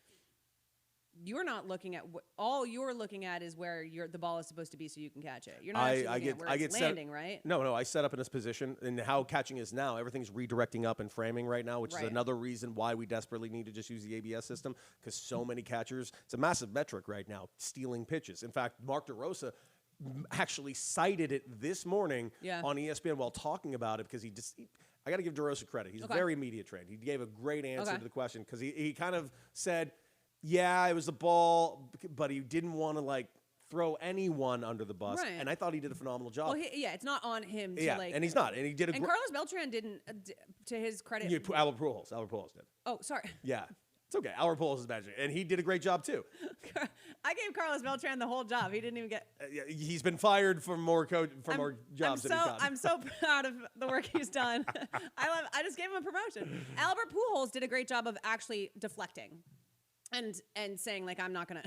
You're not looking at all you're looking at is where the ball is supposed to be so you can catch it. You're not actually looking at where it's landing, right? No, I set up in this position, and how catching is now, everything's redirecting up and framing right now, which is another reason why we desperately need to just use the ABS system, because so many catchers, it's a massive metric right now, stealing pitches. In fact, Mark DeRosa actually cited it this morning on ESPN while talking about it, because I got to give DeRosa credit. He's very media trained. He gave a great answer to the question, because he kind of said, yeah, it was the ball, but he didn't want to throw anyone under the bus, and I thought he did a phenomenal job. Well, it's not on him to and he's not, and he did. And Carlos Beltran didn't, to his credit. Yeah, Albert Pujols did. Oh, sorry. Yeah, it's okay. Albert Pujols is magic, and he did a great job too. I gave Carlos Beltran the whole job. He didn't even get. He's been fired for more jobs than he's gotten. I'm so proud of the work he's done. I just gave him a promotion. Albert Pujols did a great job of actually deflecting. And saying I'm not gonna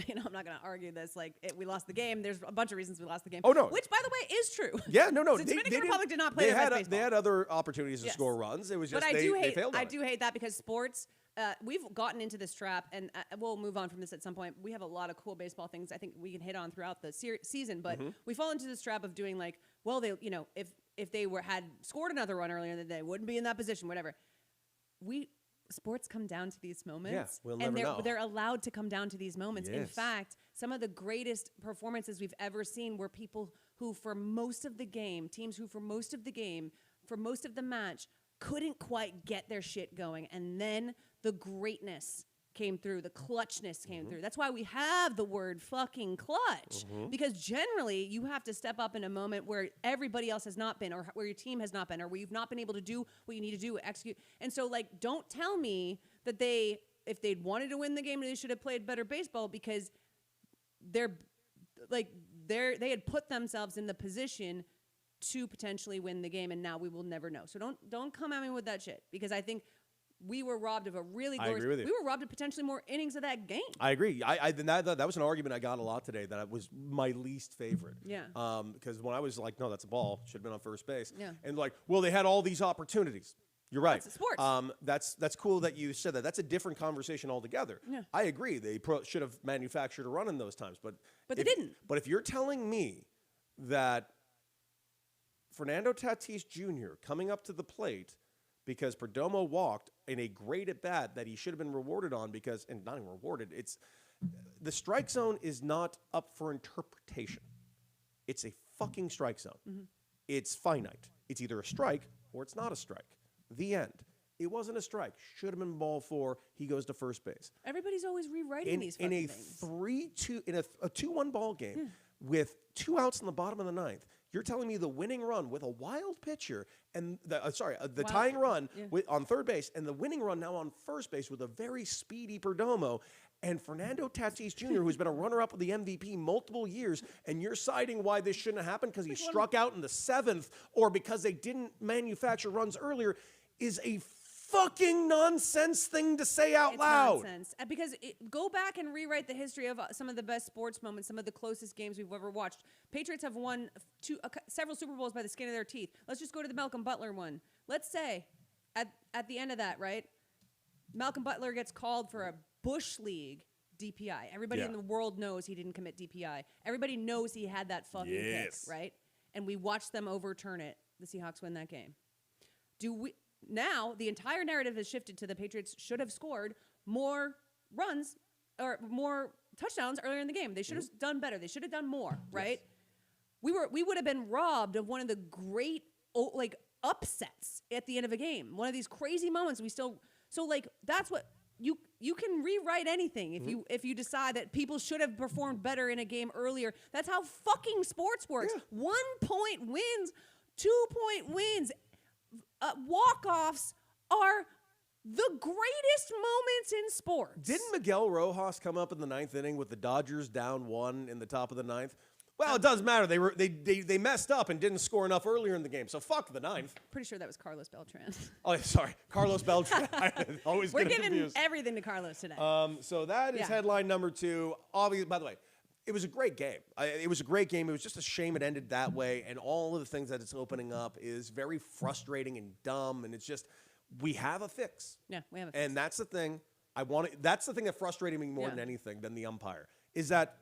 argue this. We lost the game. There's a bunch of reasons we lost the game. Oh no, which by the way is true. Yeah, no. The Dominican Republic did not play their best baseball. They had other opportunities to score runs. It was just they failed. I do hate that because sports. We've gotten into this trap, and we'll move on from this at some point. We have a lot of cool baseball things I think we can hit on throughout the season, but we fall into this trap of doing if they had scored another run earlier, then they wouldn't be in that position. Whatever. Sports come down to these moments, we'll never know. They're allowed to come down to these moments. Yes. In fact, some of the greatest performances we've ever seen were people who, for most of the game, for most of the match, couldn't quite get their shit going, and then the greatness came through, the clutchness came through. That's why we have the word fucking clutch, because generally you have to step up in a moment where everybody else has not been, or where your team has not been, or where you've not been able to do what you need to do, execute. And so don't tell me that if they'd wanted to win the game, they should have played better baseball, because they had put themselves in the position to potentially win the game, and now we will never know. So don't come at me with that shit, because I think we were robbed of a really glorious. We were robbed of potentially more innings of that game. I agree. That was an argument I got a lot today. That was my least favorite. Yeah. Because when I was no, that's a ball. Should have been on first base. Yeah. And they had all these opportunities. You're right. It's sports. That's cool that you said that. That's a different conversation altogether. Yeah. I agree. They should have manufactured a run in those times, but they didn't. But if you're telling me that Fernando Tatis Jr. coming up to the plate because Perdomo walked in a great at bat that he should have been rewarded on, and not even rewarded, it's the strike zone is not up for interpretation. It's a fucking strike zone. It's finite. It's either a strike or it's not a strike. The end. It wasn't a strike. Should have been ball 4. He goes to first base. Everybody's always rewriting these fucking things. In a 2-1 ball game with 2 outs in the bottom of the 9th, you're telling me the winning run with a wild pitcher and the tying run on third base, and the winning run now on first base with a very speedy Perdomo, and Fernando Tatis Jr., who's been a runner-up with the MVP multiple years, and you're citing why this shouldn't have happened because he struck out in the 7th or because they didn't manufacture runs earlier, is a fucking nonsense thing to say out loud. Nonsense. Because go back and rewrite the history of some of the best sports moments, some of the closest games we've ever watched. Patriots have won several Super Bowls by the skin of their teeth. Let's just go to the Malcolm Butler one. Let's say at the end of that, right, Malcolm Butler gets called for a Bush League DPI. Everybody in the world knows he didn't commit DPI. Everybody knows he had that fucking kick, right? And we watched them overturn it. The Seahawks win that game. Now, the entire narrative has shifted to the Patriots should have scored more runs or more touchdowns earlier in the game. They should have done better. They should have done more, right? Yes. We would have been robbed of one of the great upsets at the end of a game. One of these crazy moments that's what you can rewrite anything if you decide that people should have performed better in a game earlier. That's how fucking sports works. Yeah. 1 point wins, 2-point wins, walk-offs are the greatest moments in sports. Didn't Miguel Rojas come up in the 9th inning with the Dodgers down 1 in the top of the 9th? Well, it doesn't matter. They messed up and didn't score enough earlier in the game. So fuck the 9th. Pretty sure that was Carlos Beltran. Oh, sorry, Carlos Beltran. I always We're get him giving confused. everything to Carlos today. So that is headline number 2. Obviously, by the way, it was a great game. It was a great game. It was just a shame it ended that way. And all of the things that it's opening up is very frustrating and dumb. And it's just, we have a fix. Yeah, we have a fix. And that's the thing. That's the thing that frustrated me more than anything than the umpire, is that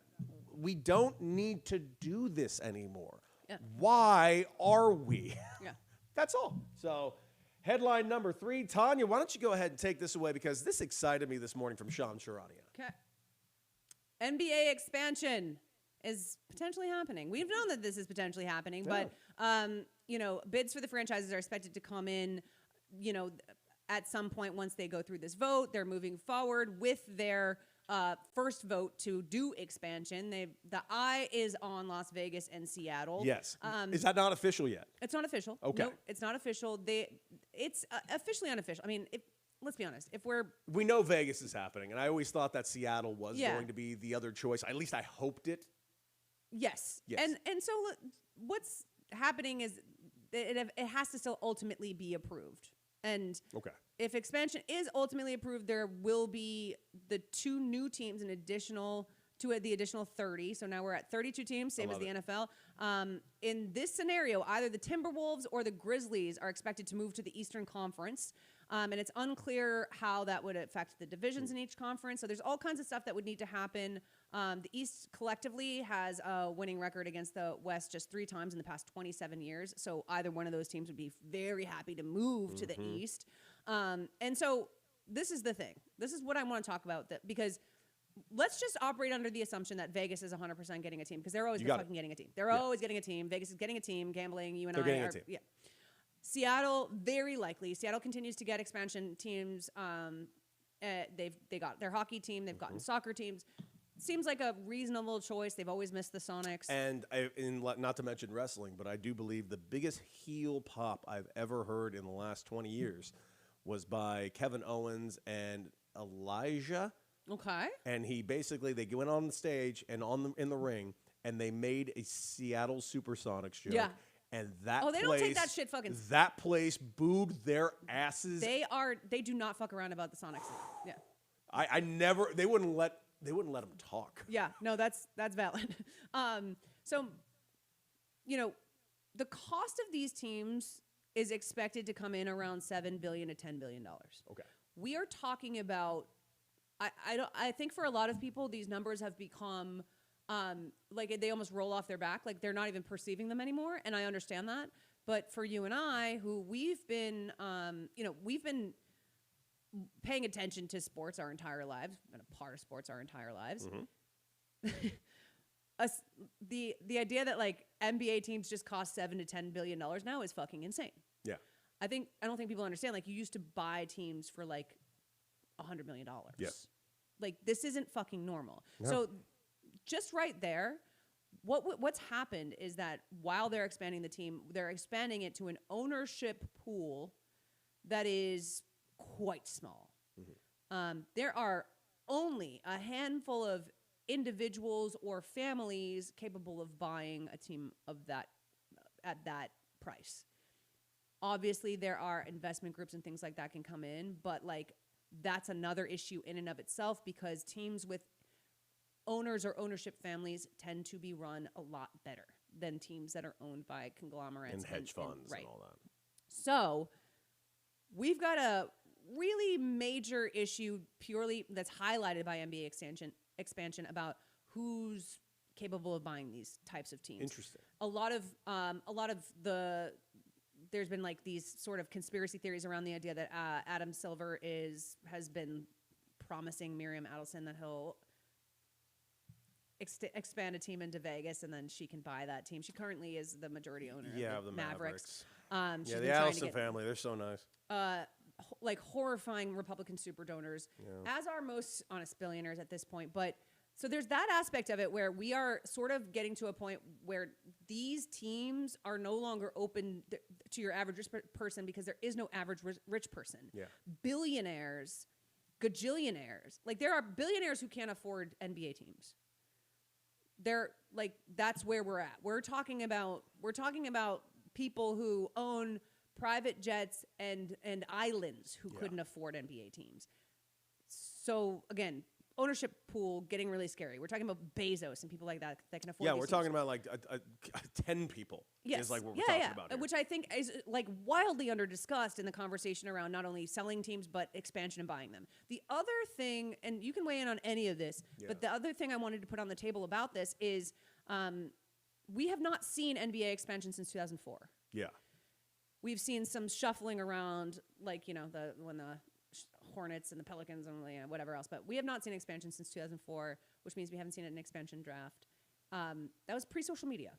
we don't need to do this anymore. Yeah. Why are we? Yeah. That's all. So, headline number 3. Tanya, why don't you go ahead and take this away, because this excited me this morning from Sean Sharania. Okay. NBA expansion is potentially happening. We've known that this is potentially happening, but bids for the franchises are expected to come in, at some point once they go through this vote. They're moving forward with their first vote to do expansion. The eye is on Las Vegas and Seattle. Yes. Is that not official yet? It's not official. Okay. No, it's not official. It's officially unofficial. I mean, let's be honest. We know Vegas is happening, and I always thought that Seattle was Yeah. going to be the other choice. At least I hoped it. Yes. Yes. And so what's happening is it has to still ultimately be approved. And Okay. if expansion is ultimately approved, there will be the 2 new teams in additional to the additional 30. So now we're at 32 teams, same as the NFL. In this scenario, either the Timberwolves or the Grizzlies are expected to move to the Eastern Conference. And it's unclear how that would affect the divisions in each conference. So there's all kinds of stuff that would need to happen. The East collectively has a winning record against the West just 3 times in the past 27 years. So either one of those teams would be very happy to move to the East. And so this is the thing. This is what I want to talk about, because let's just operate under the assumption that Vegas is 100% getting a team, because they're always fucking getting a team. They're always getting a team. Vegas is getting a team. Gambling, you and They're I getting are. a team. Yeah. Seattle, very likely. Seattle continues to get expansion teams. They got their hockey team. They've gotten soccer teams. Seems like a reasonable choice. They've always missed the Sonics. And not to mention wrestling, but I do believe the biggest heel pop I've ever heard in the last 20 years was by Kevin Owens and Elijah. Okay. And they went on the stage and in the ring, and they made a Seattle Supersonics joke. Yeah. And that they don't take that shit fucking. That place booed their asses. They do not fuck around about the Sonics. Yeah. They wouldn't let them talk. Yeah, no, that's valid. So, the cost of these teams is expected to come in around $7 billion to $10 billion. Okay. We are talking about. I think for a lot of people, these numbers have become like they almost roll off their back, like they're not even perceiving them anymore, and I understand that. But for you and I, who we've been paying attention to sports our entire lives, been a part of sports our entire lives. The idea that like NBA teams just cost $7 to $10 billion now is fucking insane. Yeah. I don't think people understand. Like, you used to buy teams for like $100 million. Yes. Like, this isn't fucking normal. No. So just right there, what's happened is that while they're expanding the team, they're expanding it to an ownership pool that is quite small. There are only a handful of individuals or families capable of buying a team of that at that price. Obviously, there are investment groups and things like that can come in, but like that's another issue in and of itself, because teams with owners or ownership families tend to be run a lot better than teams that are owned by conglomerates And hedge funds right. and all that. So we've got a really major issue purely that's highlighted by NBA expansion about who's capable of buying these types of teams. Interesting. A lot of there's been like these sort of conspiracy theories around the idea that Adam Silver has been promising Miriam Adelson that he'll expand a team into Vegas and then she can buy that team. She currently is the majority owner Yeah, of the Mavericks. Yeah, the Adelson family, they're so nice. like horrifying Republican super donors, as are most honest billionaires at this point. But so there's that aspect of it where we are sort of getting to a point where these teams are no longer open to your average rich person because there is no average rich person. Yeah. Billionaires, gajillionaires, like there are billionaires who can't afford NBA teams. They're like, that's where we're at. We're talking about people who own private jets and islands who couldn't afford NBA teams. So again, ownership pool getting really scary. We're talking about Bezos and people like that can afford. Yeah, these we're teams. talking about like 10 people. Yes. Is like what we're talking about here. Which I think is like wildly under discussed in the conversation around not only selling teams but expansion and buying them. The other thing, and you can weigh in on any of this, but the other thing I wanted to put on the table about this is we have not seen NBA expansion since 2004. Yeah. We've seen some shuffling around, like, you know, when the Hornets and the Pelicans and whatever else, but we have not seen expansion since 2004, which means we haven't seen an expansion draft. That was pre-social media.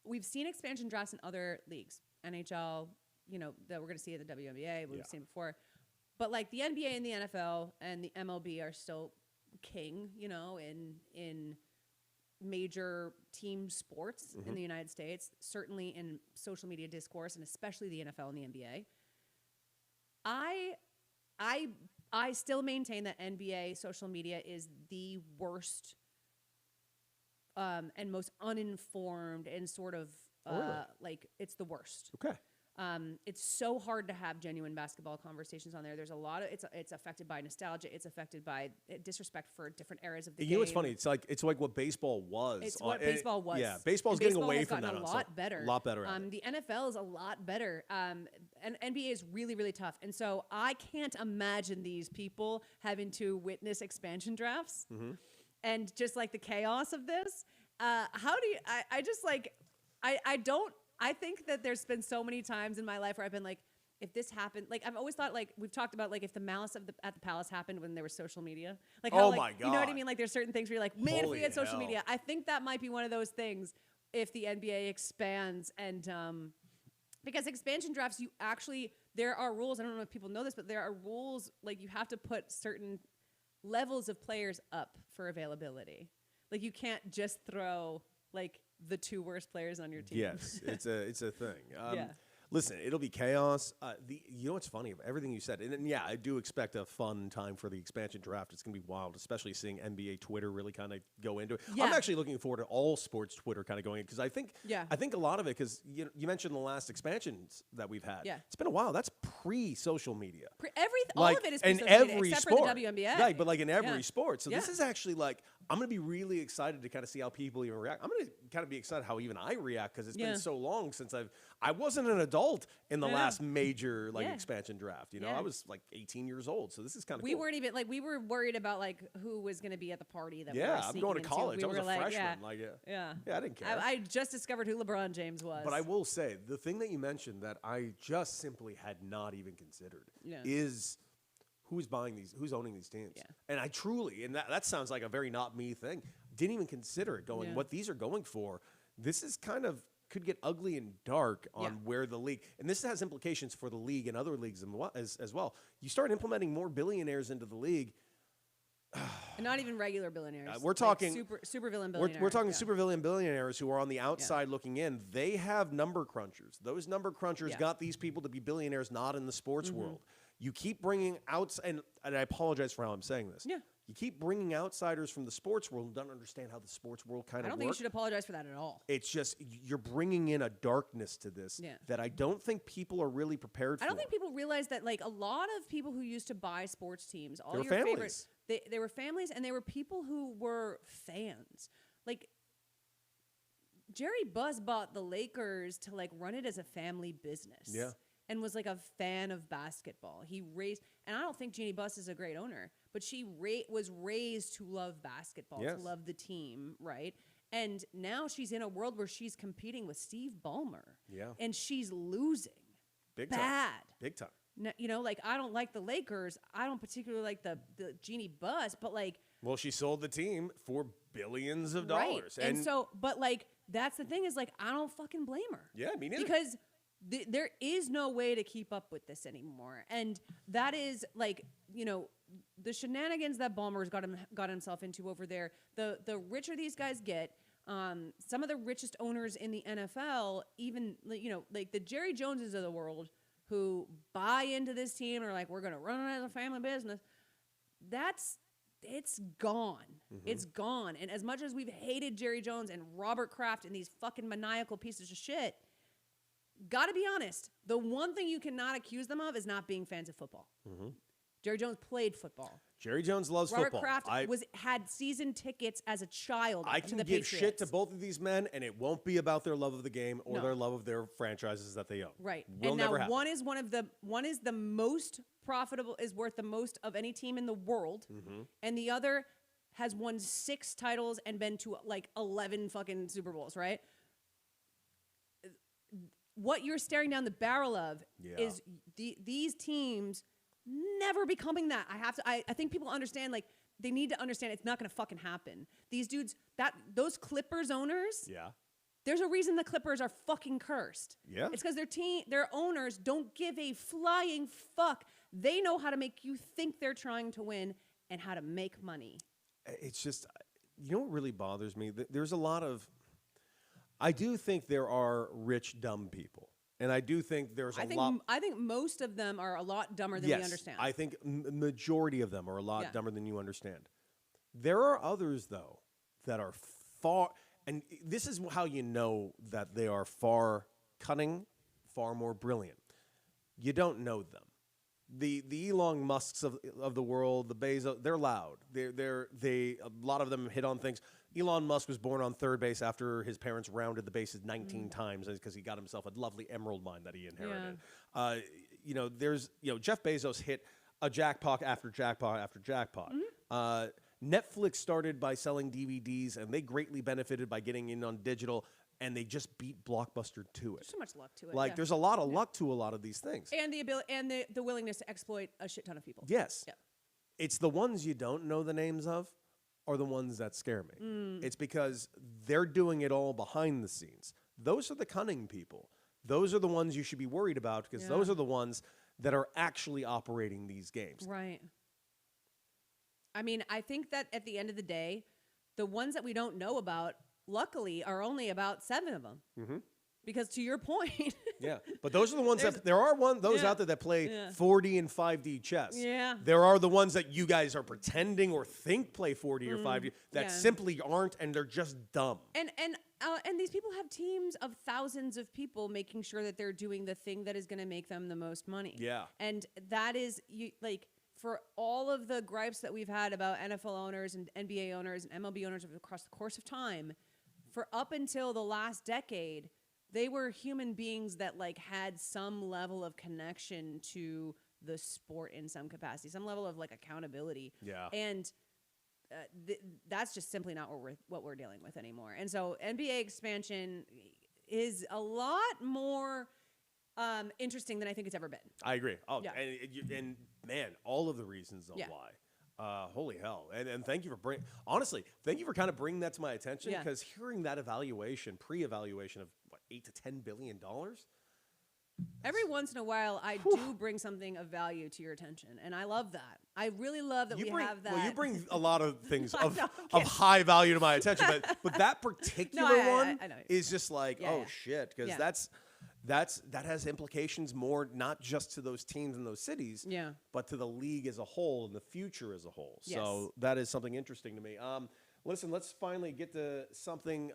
We've seen expansion drafts in other leagues, NHL, you know, that we're going to see at the WNBA, we've seen before, but like the NBA and the NFL and the MLB are still king, you know, in major team sports in the United States, certainly in social media discourse, and especially the NFL and the NBA. I still maintain that NBA social media is the worst and most uninformed and sort of like it's the worst. Okay. It's so hard to have genuine basketball conversations on there. There's a lot of it's affected by nostalgia. It's affected by disrespect for different eras of the game. You know what's funny? It's like what baseball was. It's what baseball was. Yeah, baseball's And getting baseball away has from gotten that. A lot better. A lot better. At it. The NFL is a lot better. And NBA is really, really tough. And so I can't imagine these people having to witness expansion drafts and just like the chaos of this. How do you? I just like I don't. I think that there's been so many times in my life where I've been like, if this happened, like I've always thought, like we've talked about, like if the malice at the palace happened when there was social media, like how, oh like, my God, you know what I mean? Like there's certain things where you're like, man, Holy if we had social hell. media, I think that might be one of those things. If the NBA expands and because expansion drafts, there are rules. I don't know if people know this, but there are rules. Like you have to put certain levels of players up for availability. Like you can't just throw like the two worst players on your team. Yes, it's a thing. Yeah. Listen, it'll be chaos. You know what's funny? Everything you said, and yeah, I do expect a fun time for the expansion draft. It's going to be wild, especially seeing NBA Twitter really kind of go into it. Yeah. I'm actually looking forward to all sports Twitter kind of going in because I think a lot of it, because you mentioned the last expansions that we've had. Yeah. It's been a while. That's pre-social media. All of it is in pre-social media, every except sport. for the WNBA. Right, but like in every sport. So this Yeah. is actually like, I'm going to be really excited to kind of see how people even react. I'm going to kind of be excited how even I react because it's been so long since I wasn't an adult in the last major expansion draft. You know, I was like 18 years old. So this is kind of We cool. weren't even like, we were worried about like who was going to be at the party that we were I'm sneaking going to into. college. We I was were a like, freshman. Yeah, I didn't care. I just discovered who LeBron James was. But I will say, the thing that you mentioned that I just simply had not even considered is who's buying these, who's owning these teams. Yeah. And I truly, and that sounds like a very not me thing, didn't even consider it going, what these are going for. This is kind of, could get ugly and dark on where the league, and this has implications for the league and other leagues as well. You start implementing more billionaires into the league. And not even regular billionaires. We're talking super villain billionaires. We're talking super villain billionaires who are on the outside looking in. They have number crunchers. Those number crunchers got these people to be billionaires, not in the sports world. You keep bringing and I apologize for how I'm saying this. Yeah. You keep bringing outsiders from the sports world who don't understand how the sports world kind of works. I don't think you should apologize for that at all. It's just you're bringing in a darkness to this that I don't think people are really prepared for. I don't think people realize that like a lot of people who used to buy sports teams, all They were your families. favorites, they were families, and they were people who were fans. Like Jerry Buss bought the Lakers to like run it as a family business. Yeah. And was like a fan of basketball. He raised, and I don't think Jeannie Buss is a great owner, but she was raised to love basketball, to love the team, right? And now she's in a world where she's competing with Steve Ballmer. Yeah. And she's losing. Big bad. time. Big time. No, you know, like I don't like the Lakers. I don't particularly like the Jeannie Buss, but like. Well, she sold the team for billions of dollars. Right. And so, but like, that's the thing is like, I don't fucking blame her. Yeah, me neither. Because there is no way to keep up with this anymore. And that is like, the shenanigans that Ballmer's got himself into over there. The richer these guys get, some of the richest owners in the NFL, even, like the Jerry Joneses of the world who buy into this team and are like, we're going to run it as a family business. It's gone. Mm-hmm. It's gone. And as much as we've hated Jerry Jones and Robert Kraft and these fucking maniacal pieces of shit, gotta be honest, the one thing you cannot accuse them of is not being fans of football. Mm-hmm. Jerry Jones played football. Jerry Jones loves Robert football. Kraft had season tickets as a child. I can give shit to both of these men, and it won't be about their love of the game or their love of their franchises that they own. Right. Will and never now happen. one is the most profitable, is worth the most of any team in the world, and the other has won 6 titles and been to like 11 fucking Super Bowls. Right. What you're staring down the barrel of is these teams never becoming that. I think people understand, like, they need to understand it's not going to fucking happen. These dudes, those Clippers owners, there's a reason the Clippers are fucking cursed. Yeah. It's because their owners don't give a flying fuck. They know how to make you think they're trying to win and how to make money. It's just, what really bothers me? There's a lot of, I do think there are rich, dumb people. And I do think there's a lot. I think most of them are a lot dumber than we understand. I think majority of them are a lot dumber than you understand. There are others, though, that are far, and this is how you know that they are far cunning, far more brilliant. You don't know them. The Elon Musks of the world, the Bezos, they're loud. A lot of them hit on things. Elon Musk was born on third base after his parents rounded the bases 19 times because he got himself a lovely emerald mine that he inherited. Jeff Bezos hit a jackpot after jackpot after jackpot. Netflix started by selling DVDs, and they greatly benefited by getting in on digital, and they just beat Blockbuster to it. There's so much luck to it. Like, there's a lot of luck to a lot of these things. And the ability and the willingness to exploit a shit ton of people. Yes. Yeah. It's the ones you don't know the names of are the ones that scare me. It's because they're doing it all behind the scenes. Those are the cunning people. Those are the ones you should be worried about because those are the ones that are actually operating these games. Right. I mean, I think that at the end of the day, the ones that we don't know about, luckily, are only about 7 of them. Mm-hmm. Because to your point. But those are the ones there are those out there that play 4D and 5D chess. Yeah. There are the ones that you guys are pretending or think play 4D or 5D that simply aren't, and they're just dumb. And these people have teams of thousands of people making sure that they're doing the thing that is going to make them the most money. Yeah. And that is, for all of the gripes that we've had about NFL owners and NBA owners and MLB owners across the course of time, for up until the last decade, they were human beings that had some level of connection to the sport in some capacity, some level of accountability. Yeah. And that's just simply not what we're dealing with anymore. And so NBA expansion is a lot more interesting than I think it's ever been. I agree. Oh, yeah. And man, all of the reasons on why. Holy hell. And thank you for thank you for kind of bringing that to my attention, because hearing that pre-evaluation of $8 to $10 billion. Every once in a while, I do bring something of value to your attention, and I love that. I really love that we have that. Well, you bring a lot of things of high value to my attention, but that particular one is just shit, because that has implications more not just to those teams and those cities, but to the league as a whole and the future as a whole. Yes. So that is something interesting to me. Listen, let's finally get to something.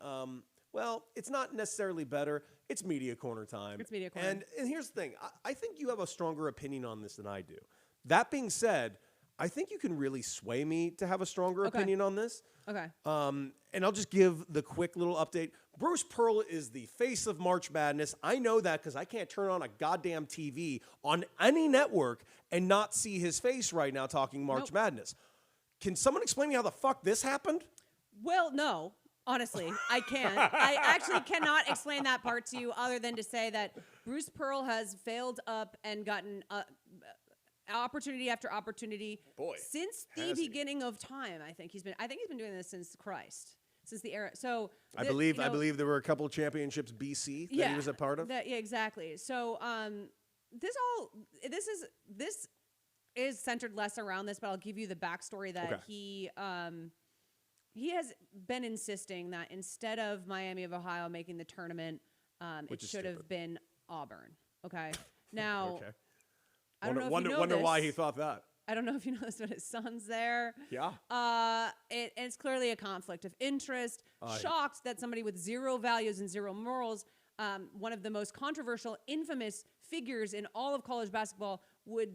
Well, it's not necessarily better. It's Media Corner time. It's Media Corner. And here's the thing. I think you have a stronger opinion on this than I do. That being said, I think you can really sway me to have a stronger opinion on this. Okay. And I'll just give the quick little update. Bruce Pearl is the face of March Madness. I know that because I can't turn on a goddamn TV on any network and not see his face right now talking March Madness. Can someone explain me how the fuck this happened? Well, no. Honestly, I can't. I actually cannot explain that part to you other than to say that Bruce Pearl has failed up and gotten opportunity after opportunity since the beginning of time. I think he's been doing this since Christ. since the era. So I believe there were a couple of championships BC that he was a part of. Yeah, exactly. So this is centered less around this, but I'll give you the backstory that he has been insisting that instead of Miami of Ohio making the tournament, it should have been Auburn. Okay. Now, I don't know if you know wonder this. why he thought that. I don't know if you know this, but his son's there. Yeah. And it's clearly a conflict of interest. Shocked that somebody with zero values and zero morals, one of the most controversial, infamous figures in all of college basketball, would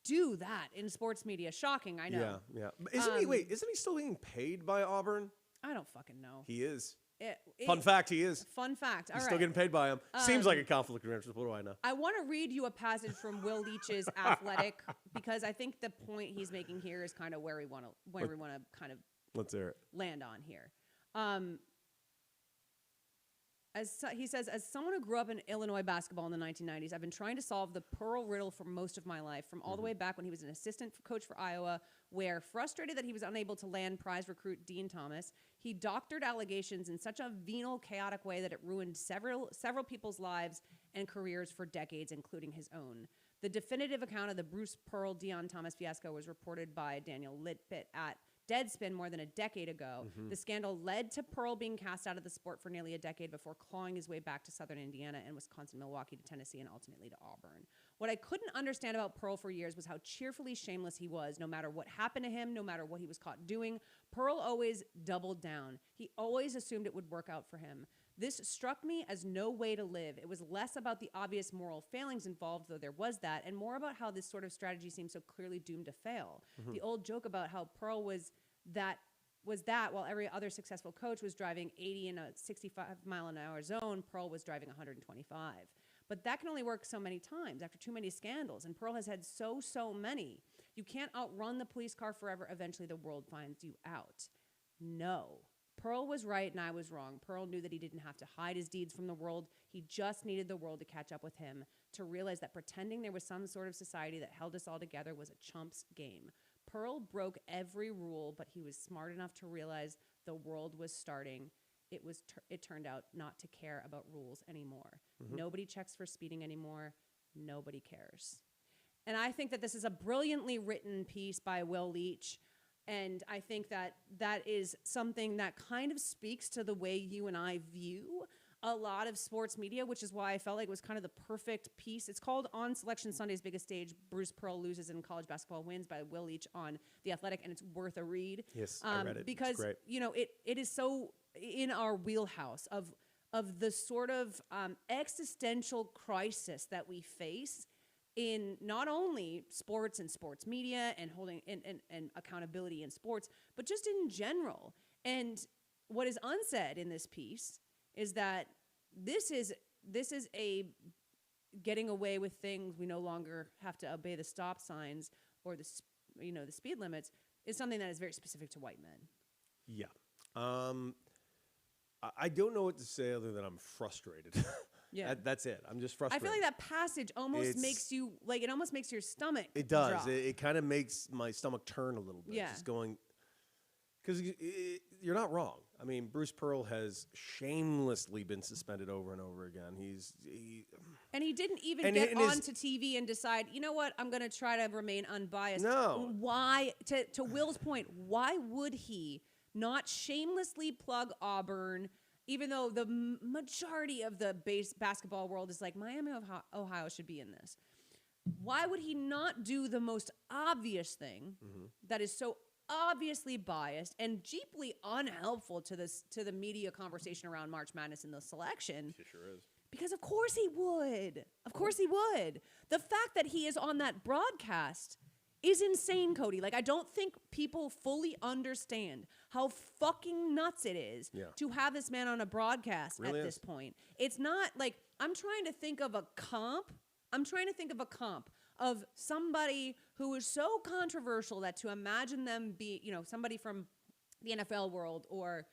do that in sports media. Shocking, I know. Yeah. Isn't he still being paid by Auburn? I don't fucking know. He is. Fun fact, he is. Fun fact. All He's right. still getting paid by him. Seems like a conflict of interest. What do I know? I want to read you a passage from Will Leach's Athletic because I think the point he's making here is kind of where we want to kind of Let's hear it. land on here. He says, as someone who grew up in Illinois basketball in the 1990s, I've been trying to solve the Pearl riddle for most of my life, from all the way back when he was an assistant coach for Iowa, where, frustrated that he was unable to land prize recruit Dean Thomas, he doctored allegations in such a venal, chaotic way that it ruined several people's lives and careers for decades, including his own. The definitive account of the Bruce Pearl Deion Thomas fiasco was reported by Daniel Litbit at Deadspin more than a decade ago. The scandal led to Pearl being cast out of the sport for nearly a decade before clawing his way back to Southern Indiana and Wisconsin, Milwaukee to Tennessee, and ultimately to Auburn. What I couldn't understand about Pearl for years was how cheerfully shameless he was. No matter what happened to him, no matter what he was caught doing, Pearl always doubled down. He always assumed it would work out for him. This struck me as no way to live. It was less about the obvious moral failings involved, though there was that, and more about how this sort of strategy seemed so clearly doomed to fail. The old joke about how Pearl was that while every other successful coach was driving 80 in a 65-mile-an-hour zone, Pearl was driving 125. But that can only work so many times after too many scandals, and Pearl has had so many. You can't outrun the police car forever. Eventually, the world finds you out. No. Pearl was right and I was wrong. Pearl knew that he didn't have to hide his deeds from the world. He just needed the world to catch up with him, to realize that pretending there was some sort of society that held us all together was a chump's game. Pearl broke every rule, but he was smart enough to realize the world was starting. It turned out not to care about rules anymore. Nobody checks for speeding anymore. Nobody cares. And I think that this is a brilliantly written piece by Will Leach. And I think that that is something that kind of speaks to the way you and I view a lot of sports media, which is why I felt like it was kind of the perfect piece. It's called On Selection Sunday's Biggest Stage, Bruce Pearl Loses in College Basketball Wins by Will Leach on The Athletic, and it's worth a read. Yes, I read it. Because, it's great. you know, it is so in our wheelhouse of the sort of existential crisis that we face in not only sports and sports media and holding and accountability in sports, but just in general. And what is unsaid in this piece is that this is a getting away with things. We no longer have to obey the stop signs or the speed limits is something that is very specific to white men. Yeah. I don't know what to say other than I'm frustrated. Yeah. That's it. I'm just frustrated. I feel like that passage almost makes you, like, it almost makes your stomach It does. drop. It kind of makes my stomach turn a little bit. Yeah. Just going, because you're not wrong. I mean, Bruce Pearl has shamelessly been suspended over and over again. And he didn't even get onto TV and decide, you know what, I'm going to try to remain unbiased. No. Why, to Will's point, why would he not shamelessly plug Auburn, even though the majority of the basketball world is like, Miami of Ohio should be in this? Why would he not do the most obvious thing that is so obviously biased and deeply unhelpful to the media conversation around March Madness and the selection? It sure is. Because of course he would. Of course he would. The fact that he is on that broadcast is insane, Cody. Like, I don't think people fully understand how fucking nuts it is to have this man on a broadcast at this point. It's not like, I'm trying to think of a comp. Of somebody who is so controversial that to imagine them be, somebody from the NFL world or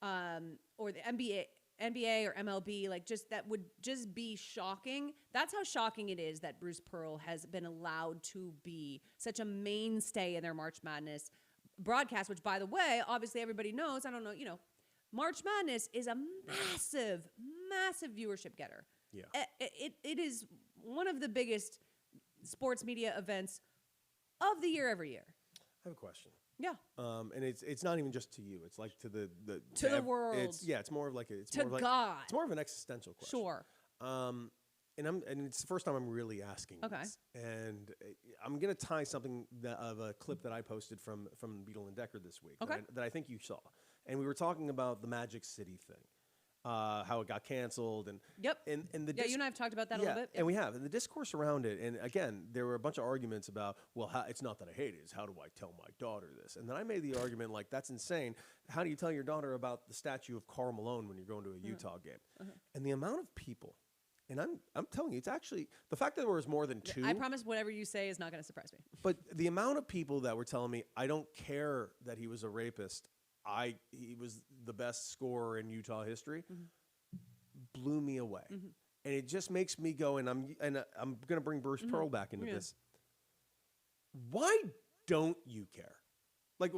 the NBA or MLB, like, just that would just be shocking. That's how shocking it is that Bruce Pearl has been allowed to be such a mainstay in their March Madness broadcast, which, by the way, obviously everybody knows. I don't know, March Madness is a massive, massive viewership getter. Yeah. It is one of the biggest sports media events of the year every year. I have a question. Yeah. And it's not even just to you. It's like to the world. It's more of like to God. It's more of an existential question. Sure. And it's the first time I'm really asking. Okay. This. And I'm gonna tie something of a clip that I posted from Beetle and Decker this week. Okay. That I think you saw. And we were talking about the Magic City thing. How it got canceled and yep. and the you and I have talked about that a little bit. And we have. And the discourse around it, and again, there were a bunch of arguments about, well, it's not that I hate it, it's how do I tell my daughter this? And then I made the argument, like, that's insane. How do you tell your daughter about the statue of Karl Malone when you're going to a Utah game? And the amount of people, and I'm telling you, it's actually, the fact that there was more than two. I promise whatever you say is not going to surprise me. But the amount of people that were telling me, I don't care that he was a rapist, he was the best scorer in Utah history, blew me away. And it just makes me go, and I'm going to bring Bruce Pearl back into this. Why don't you care? Like,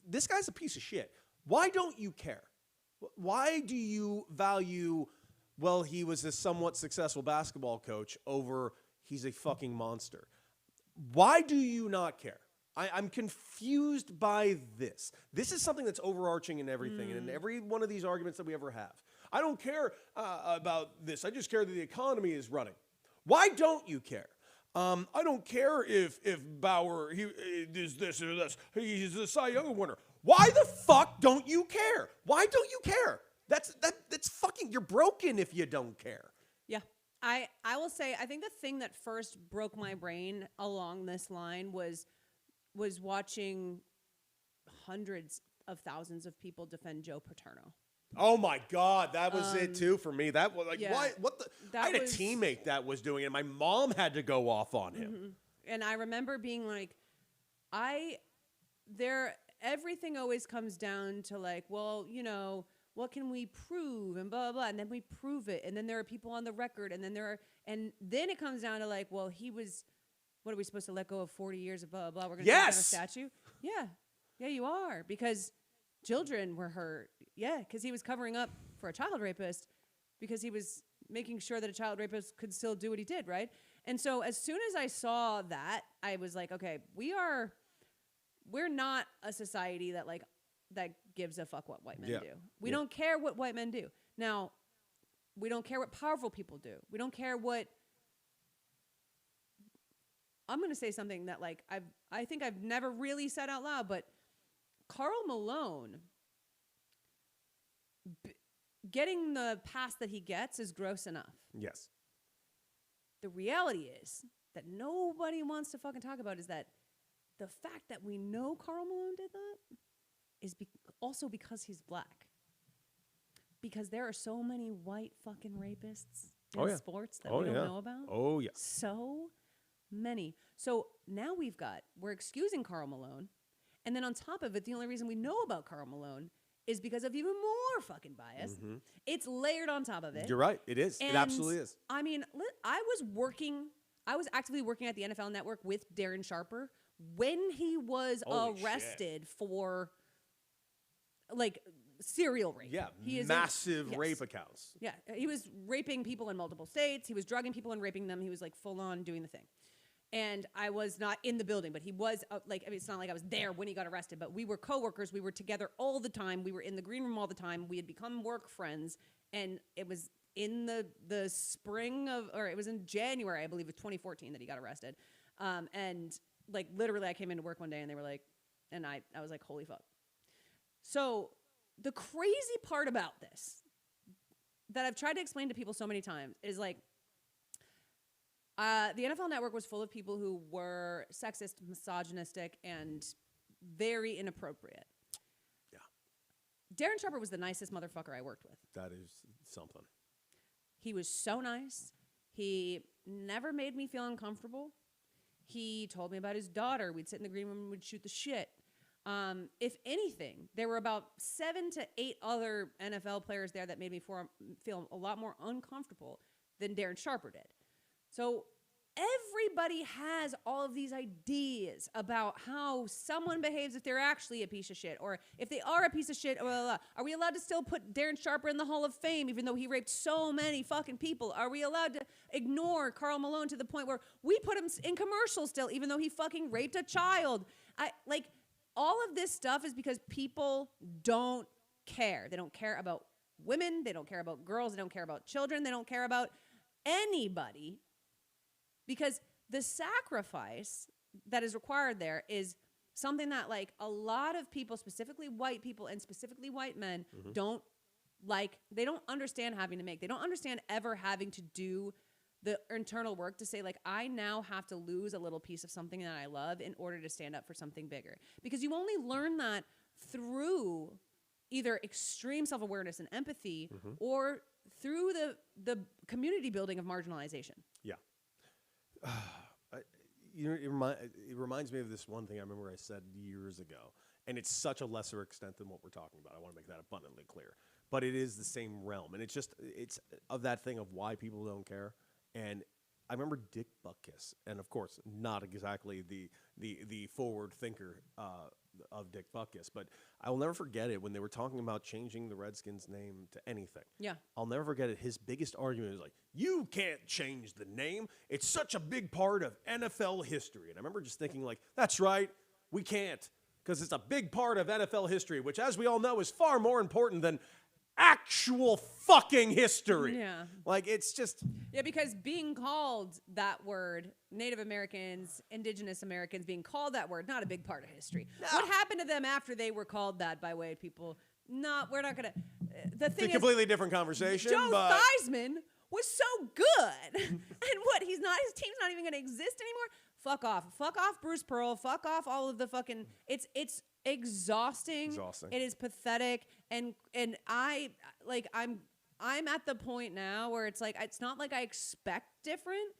this guy's a piece of shit. Why don't you care? Why do you value, well, he was a somewhat successful basketball coach over he's a fucking monster? Why do you not care? I'm confused by this. This is something that's overarching in everything, and in every one of these arguments that we ever have. I don't care about this. I just care that the economy is running. Why don't you care? I don't care if Bauer he is this or this. He's the Cy Young winner. Why the fuck don't you care? Why don't you care? That's fucking. You're broken if you don't care. Yeah. I will say, I think the thing that first broke my brain along this line was watching hundreds of thousands of people defend Joe Paterno. Oh my God, that was it too for me. That was like, yeah, what the? I had a teammate that was doing it, and my mom had to go off on him. And I remember being like, everything always comes down to like, well, what can we prove and blah, blah, blah. And then we prove it. And then there are people on the record. And then then it comes down to like, well, what are we supposed to let go of 40 years of blah, blah, blah? We're going to take down a statue? Yeah. Yeah, you are. Because children were hurt. Yeah, because he was covering up for a child rapist because he was making sure that a child rapist could still do what he did, right? And so as soon as I saw that, I was like, okay, we're not a society that gives a fuck what white men do. We don't care what white men do. Now, we don't care what powerful people do. We don't care what... I'm going to say something that like I think I've never really said out loud, but Karl Malone... getting the pass that he gets is gross enough. Yes. The reality is that nobody wants to fucking talk about is that the fact that we know Karl Malone did that is also because he's black. Because there are so many white fucking rapists in sports that we don't know about. Oh, yeah. So many. So now we're excusing Karl Malone. And then on top of it, the only reason we know about Karl Malone is because of even more fucking bias. It's layered on top of it. You're right. It is. And it absolutely is. I mean, I was actively working at the NFL Network with Darren Sharper when he was arrested for like serial rape. Yeah, he is massive rape accounts. Yeah, he was raping people in multiple states. He was drugging people and raping them. He was like full on doing the thing. And I was not in the building, but he was it's not like I was there when he got arrested, but we were coworkers. We were together all the time. We were in the green room all the time. We had become work friends. And it was in the spring it was in January, I believe, of 2014 that he got arrested. And like literally I came into work one day and they were like, and I was like, holy fuck. So the crazy part about this that I've tried to explain to people so many times is like, the NFL Network was full of people who were sexist, misogynistic, and very inappropriate. Yeah. Darren Sharper was the nicest motherfucker I worked with. That is something. He was so nice. He never made me feel uncomfortable. He told me about his daughter. We'd sit in the green room and we'd shoot the shit. If anything, there were about 7 to 8 other NFL players there that made me feel a lot more uncomfortable than Darren Sharper did. So everybody has all of these ideas about how someone behaves if they're actually a piece of shit, or if they are a piece of shit. Blah, blah, blah. Are we allowed to still put Darren Sharper in the Hall of Fame even though he raped so many fucking people? Are we allowed to ignore Karl Malone to the point where we put him in commercials still even though he fucking raped a child? All of this stuff is because people don't care. They don't care about women. They don't care about girls. They don't care about children. They don't care about anybody, because the sacrifice that is required there is something that like a lot of people, specifically white people and specifically white men, don't like. They don't understand having to make. They don't understand ever having to do the internal work to say like, I now have to lose a little piece of something that I love in order to stand up for something bigger. Because you only learn that through either extreme self-awareness and empathy or through the community building of marginalization. Yeah. It reminds me of this one thing I remember I said years ago, and it's such a lesser extent than what we're talking about. I want to make that abundantly clear. But it is the same realm, and it's of that thing of why people don't care. And I remember Dick Butkus, and of course, not exactly the forward thinker of Dick Butkus, but I will never forget it when they were talking about changing the Redskins' name to anything. Yeah. I'll never forget it. His biggest argument was like, you can't change the name. It's such a big part of NFL history. And I remember just thinking like, that's right, we can't, because it's a big part of NFL history, which as we all know is far more important than actual fucking history. Yeah. Like, it's just... Yeah, because being called that word, Native Americans, Indigenous Americans being called that word, not a big part of history. No. What happened to them after they were called that by white people? We're not going to... The thing it's a completely different conversation, Joe but... Theismann was so good. And what, his team's not even going to exist anymore? Fuck off. Fuck off Bruce Pearl. Fuck off all of the fucking... It's exhausting. It is pathetic. And I'm at the point now where it's like, it's not like I expect different.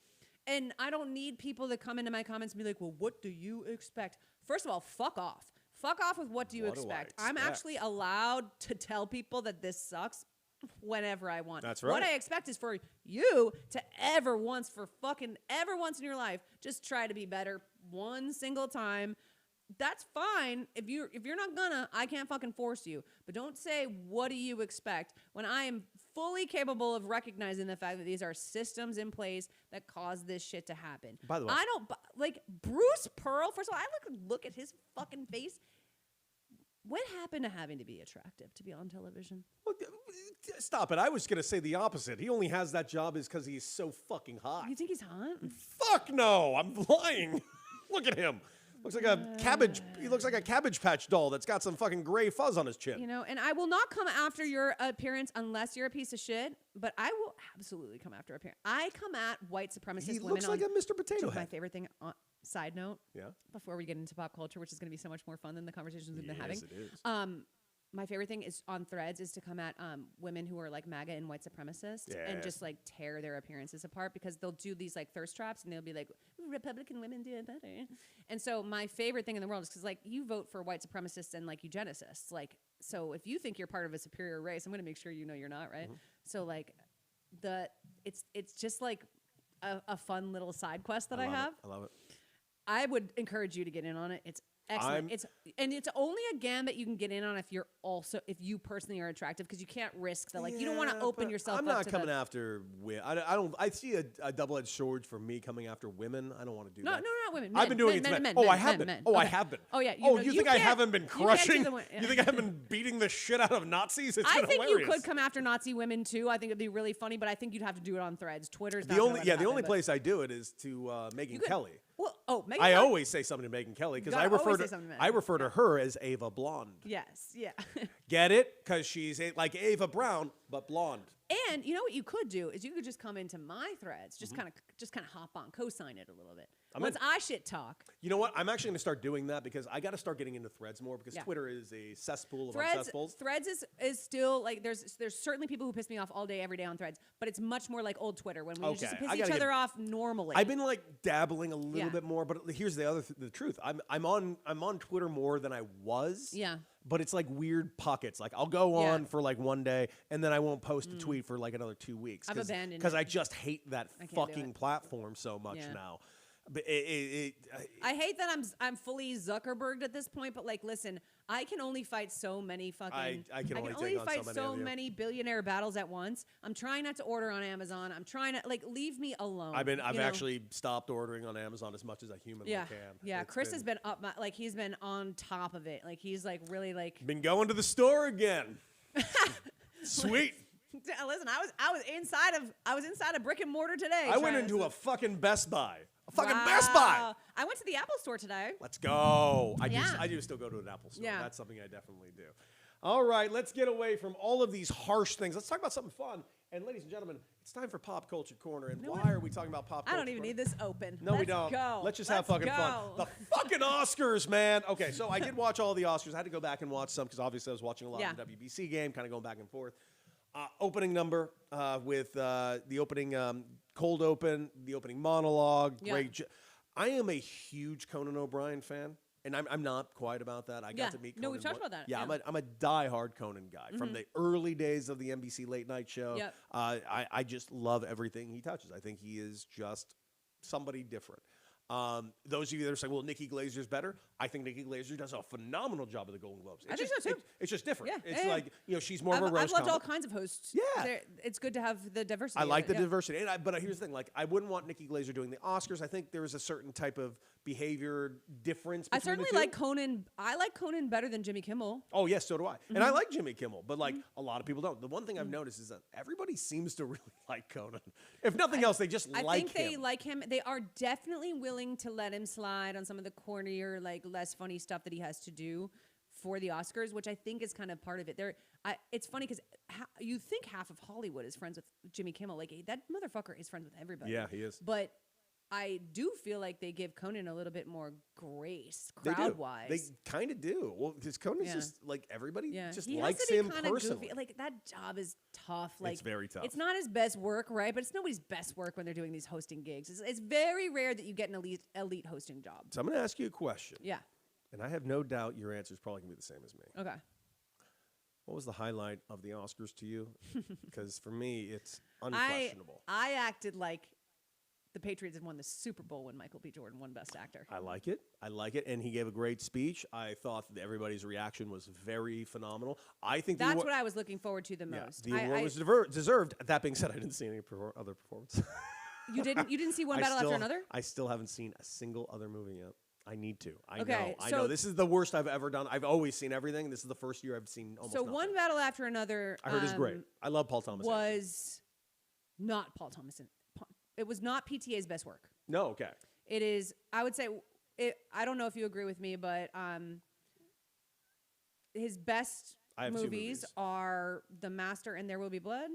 And I don't need people to come into my comments and be like, well, what do you expect? First of all, fuck off. Fuck off with what do you expect. I'm actually allowed to tell people that this sucks whenever I want. That's right. What I expect is for you to ever once in your life, just try to be better one single time. That's fine. If you're not gonna, I can't fucking force you. But don't say, what do you expect? When I am fully capable of recognizing the fact that these are systems in place that cause this shit to happen. By the way, I don't, like, Bruce Pearl, first of all, I look at his fucking face. What happened to having to be attractive to be on television? Well, stop it. I was going to say the opposite. He only has that job is because he's so fucking hot. You think he's hot? Fuck no. I'm lying. Look at him. Looks like a cabbage. He looks like a Cabbage Patch doll that's got some fucking gray fuzz on his chin. You know, and I will not come after your appearance unless you're a piece of shit. But I will absolutely come after appearance. I come at white supremacist women. He looks like a Mr. Potato Head. My favorite thing. Side note. Yeah. Before we get into pop culture, which is going to be so much more fun than the conversations we've been having. Yes, it is. My favorite thing is on Threads is to come at women who are like MAGA and white supremacists and just like tear their appearances apart, because they'll do these like thirst traps and they'll be like, Republican women do it better. And so my favorite thing in the world is because like you vote for white supremacists and like eugenicists. Like, so if you think you're part of a superior race, I'm going to make sure you know you're not, right? Mm-hmm. So like it's just like a fun little side quest that I have. I love it. I would encourage you to get in on it. It's excellent. It's only a gambit you can get in on if you personally are attractive, because you can't risk the you don't want to open yourself up. I'm not coming after women. I don't. I see a double-edged sword for me coming after women. I don't want to do that. No, not women. I've been doing it to men. I have been. I have been. Oh yeah. You think I haven't been crushing? You think I haven't been beating the shit out of Nazis? It's been hilarious. You could come after Nazi women too. I think it'd be really funny, but I think you'd have to do it on Threads. Twitter's the only place I do it is to Megyn Kelly. Well, I always say something to Megyn Kelly because I refer to her as Ava Blonde. Yes, yeah. Get it? Because she's like Ava Brown, but blonde. And you know what you could do is you could just come into my Threads, just kind of hop on, co-sign it a little bit, Once I shit talk. You know what? I'm actually going to start doing that because I got to start getting into Threads more because Twitter is a cesspool of uncesspools. Threads is still like there's certainly people who piss me off all day every day on Threads, but it's much more like old Twitter when we just piss each other off normally. I've been like dabbling a little bit more, but here's the truth. I'm on Twitter more than I was. Yeah. But it's like weird pockets. Like I'll go on for like one day and then I won't post a tweet for like another 2 weeks. I've abandoned it because I just hate that fucking platform so much now. But I hate that I'm fully Zuckerberged at this point. But like, listen, I can only fight so many fucking. I can only fight so many billionaire battles at once. I'm trying not to order on Amazon. I'm trying to like leave me alone. I've actually stopped ordering on Amazon as much as I humanly can. Yeah, Chris has been up he's been on top of it. Like he's like really like been going to the store again. Sweet. Listen, I was inside a brick and mortar today. I went into a fucking Best Buy. Best Buy. I went to the Apple store today. Let's go. I do still go to an Apple store. Yeah. That's something I definitely do. All right, let's get away from all of these harsh things. Let's talk about something fun. And ladies and gentlemen, it's time for Pop Culture Corner. And why are we talking about Pop Culture I don't even need this open. No, we don't. Go. Let's just have fucking fun. The fucking Oscars, man. Okay, so I did watch all the Oscars. I had to go back and watch some because obviously I was watching a lot of the WBC game, kind of going back and forth. Opening number with the opening cold open, the opening monologue. Great. I am a huge Conan O'Brien fan, and I'm not quiet about that. I got to meet Conan. No, we've talked about that. Yeah, I'm a diehard Conan guy from the early days of the NBC late night show. Yep. I just love everything he touches. I think he is just somebody different. Those of you that are saying, well, Nikki Glazer's better, I think Nikki Glazer does a phenomenal job of the Golden Globes. I think so, too. It's just different. Yeah, it's like, she's more of a roast I've loved comic. all kinds of hosts. Yeah. It's good to have the diversity. I like the diversity. But here's the thing. Like, I wouldn't want Nikki Glazer doing the Oscars. I think there is a certain type of behavior difference between I certainly the two. like Conan. I like Conan better than Jimmy Kimmel. Oh, yes, so do I. And I like Jimmy Kimmel, but like a lot of people don't. The one thing I've noticed is that everybody seems to really like Conan. If nothing else, they just like him. I think they like him. They are definitely willing to let him slide on some of the cornier, like less funny stuff that he has to do for the Oscars, which I think is kind of part of it. It's funny because you think half of Hollywood is friends with Jimmy Kimmel. Like that motherfucker is friends with everybody. Yeah, he is. But I do feel like they give Conan a little bit more grace, crowd-wise. They kind of do. Well, because Conan's just like everybody just he likes has to be him personally. Goofy. Like that job is tough. Like it's very tough. It's not his best work, right? But it's nobody's best work when they're doing these hosting gigs. It's very rare that you get an elite hosting job. So I'm going to ask you a question. Yeah. And I have no doubt your answer is probably going to be the same as me. Okay. What was the highlight of the Oscars to you? Because for me, it's unquestionable. I acted like the Patriots had won the Super Bowl when Michael B. Jordan won Best Actor. I like it. And he gave a great speech. I thought that everybody's reaction was very phenomenal. I think that's what I was looking forward to the most. The award was deserved. That being said, I didn't see any other performance. You didn't see one battle after another? I still haven't seen a single other movie yet. I need to. I so know. This is the worst I've ever done. I've always seen everything. This is the first year I've seen almost nothing. One battle after another. I heard is great. I love Paul Thomas Anderson. Was not Paul Thomas. It was not PTA's best work. No, okay. It is. I would say. I don't know if you agree with me, but his best movies are The Master and There Will Be Blood.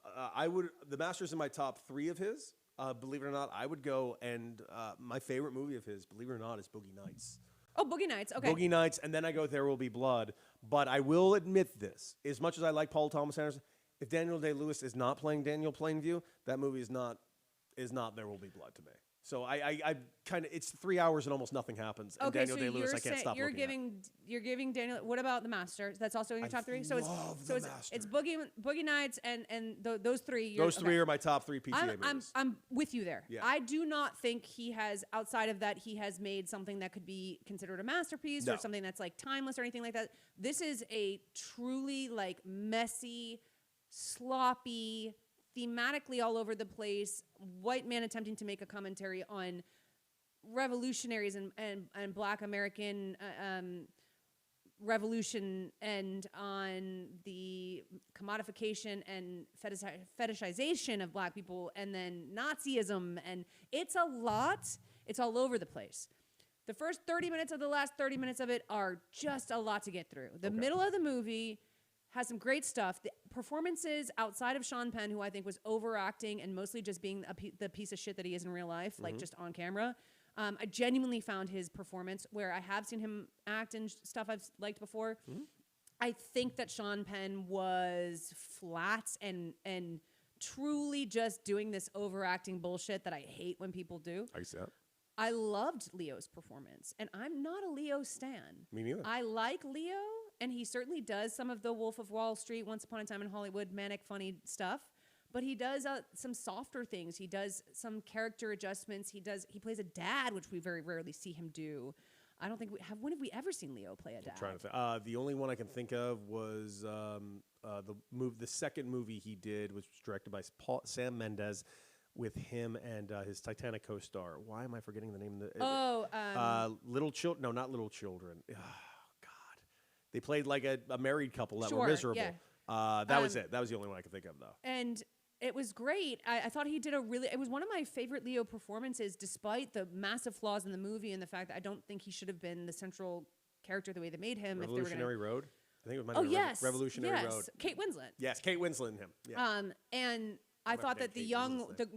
The Master's in my top 3 of his. Believe it or not, I would go and my favorite movie of his, believe it or not, is Boogie Nights. Oh, Boogie Nights. Okay. Boogie Nights, and then I go There Will Be Blood. But I will admit this: as much as I like Paul Thomas Anderson, if Daniel Day-Lewis is not playing Daniel Plainview, that movie is not There Will Be Blood to me. So I kind of, it's 3 hours and almost nothing happens. And Daniel Day-Lewis, I can't stop looking at. You're giving Daniel. What about The Master? That's also in your top 3. So it's Boogie Nights and those 3. Those 3 are my top 3 PTA movies. I'm with you there. Yeah. I do not think he has, outside of that, he has made something that could be considered a masterpiece or something that's like timeless or anything like that. This is a truly like messy, sloppy, thematically all over the place, white man attempting to make a commentary on revolutionaries and Black American revolution and on the commodification and fetishization of Black people and then Nazism. And it's a lot. It's all over the place. The first 30 minutes of the last 30 minutes of it are just a lot to get through. The middle of the movie has some great stuff. The performances outside of Sean Penn, who I think was overacting and mostly just being the piece of shit that he is in real life, like just on camera, I genuinely found his performance, where I have seen him act in stuff I've liked before. I think that Sean Penn was flat and truly just doing this overacting bullshit that I hate when people do. I see that. I loved Leo's performance, and I'm not a Leo stan. Me neither. I like Leo, and he certainly does some of the Wolf of Wall Street, Once Upon a Time in Hollywood, manic, funny stuff. But he does some softer things. He does some character adjustments. He plays a dad, which we very rarely see him do. I don't think we have. When have we ever seen Leo play a dad? I'm trying to think. The only one I can think of was the second movie he did, which was directed by Sam Mendes, with him and his Titanic co-star. Why am I forgetting the name of the? Little Children. No, not Little Children. Oh, God. They played like a married couple that were miserable. Yeah. That was it. That was the only one I could think of, though. And it was great. I thought he did it was one of my favorite Leo performances, despite the massive flaws in the movie and the fact that I don't think he should have been the central character the way they made him. Revolutionary Road? I think it was Revolutionary Road. Kate Winslet. Yes, Kate Winslet and him. Yeah. And I thought that the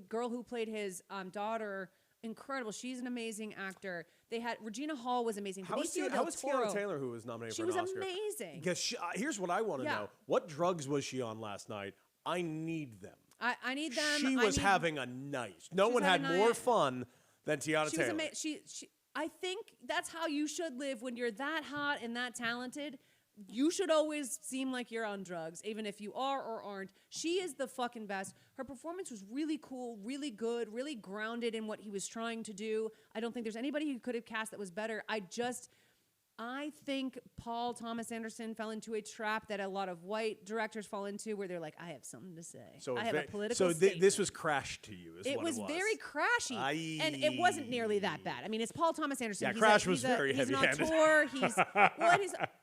girl who played his daughter, incredible. She's an amazing actor. They had Regina Hall was amazing. How was Tiana Taylor, who was nominated for an Oscar? She was amazing. Because here's what I want to know: what drugs was she on last night? I need them. I need them. She was having a night. No one had more fun than Tiana Taylor. I think that's how you should live when you're that hot and that talented. You should always seem like you're on drugs, even if you are or aren't. She is the fucking best. Her performance was really cool, really good, really grounded in what he was trying to do. I don't think there's anybody who could have cast that was better. I think Paul Thomas Anderson fell into a trap that a lot of white directors fall into, where they're like, I have something to say. I have a political statement. This was crash to you, it was very crashy. And it wasn't nearly that bad. I mean, it's Paul Thomas Anderson. Yeah, Crash was very heavy-handed. He's an auteur.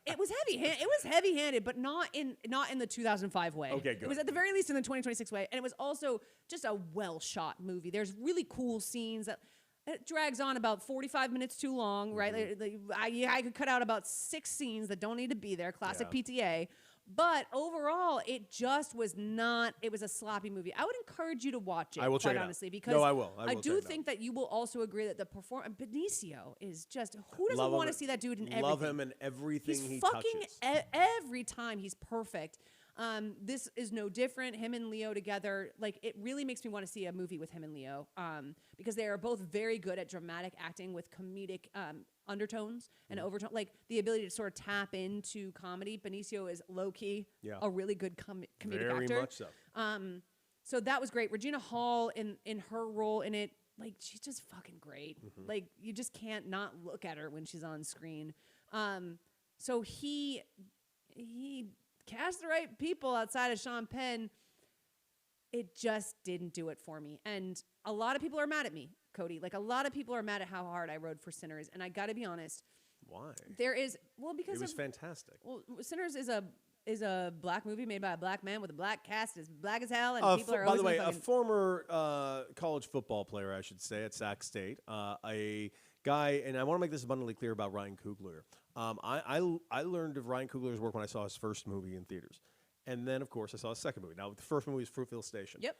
It was heavy-handed. It was heavy-handed, but not in the 2005 way. Okay, good. It was at the very least in the 2026 way. And it was also just a well-shot movie. There's really cool scenes that... It drags on about 45 minutes too long, right? I could cut out about 6 scenes that don't need to be there. Classic PTA. But overall, it just was not. It was a sloppy movie. I would encourage you to watch it. I will check it out. Honestly, because I will. I do think that you will also agree that the performance Benicio is just, who doesn't want to see that dude in everything? Love him in everything he fucking touches. Every time he's perfect. This is no different. Him and Leo together, like, it really makes me want to see a movie with him and Leo, because they are both very good at dramatic acting with comedic undertones and overtone, like the ability to sort of tap into comedy. Benicio is low key, a really good comedic actor. Very much so. So that was great. Regina Hall in her role in it, like, she's just fucking great. Like, you just can't not look at her when she's on screen. So he cast the right people outside of Sean Penn. It just didn't do it for me. And a lot of people are mad at me, Cody. Like, a lot of people are mad at how hard I rode for Sinners. And I got to be honest. Why? Because it was fantastic. Well, Sinners is a black movie made by a black man with a black cast. It's black as hell. And people are by the way, a former college football player, I should say, at Sac State. A guy, and I want to make this abundantly clear about Ryan Coogler. I learned of Ryan Coogler's work when I saw his first movie in theaters. And then, of course, I saw his second movie. Now, the first movie was Fruitvale Station. Yep.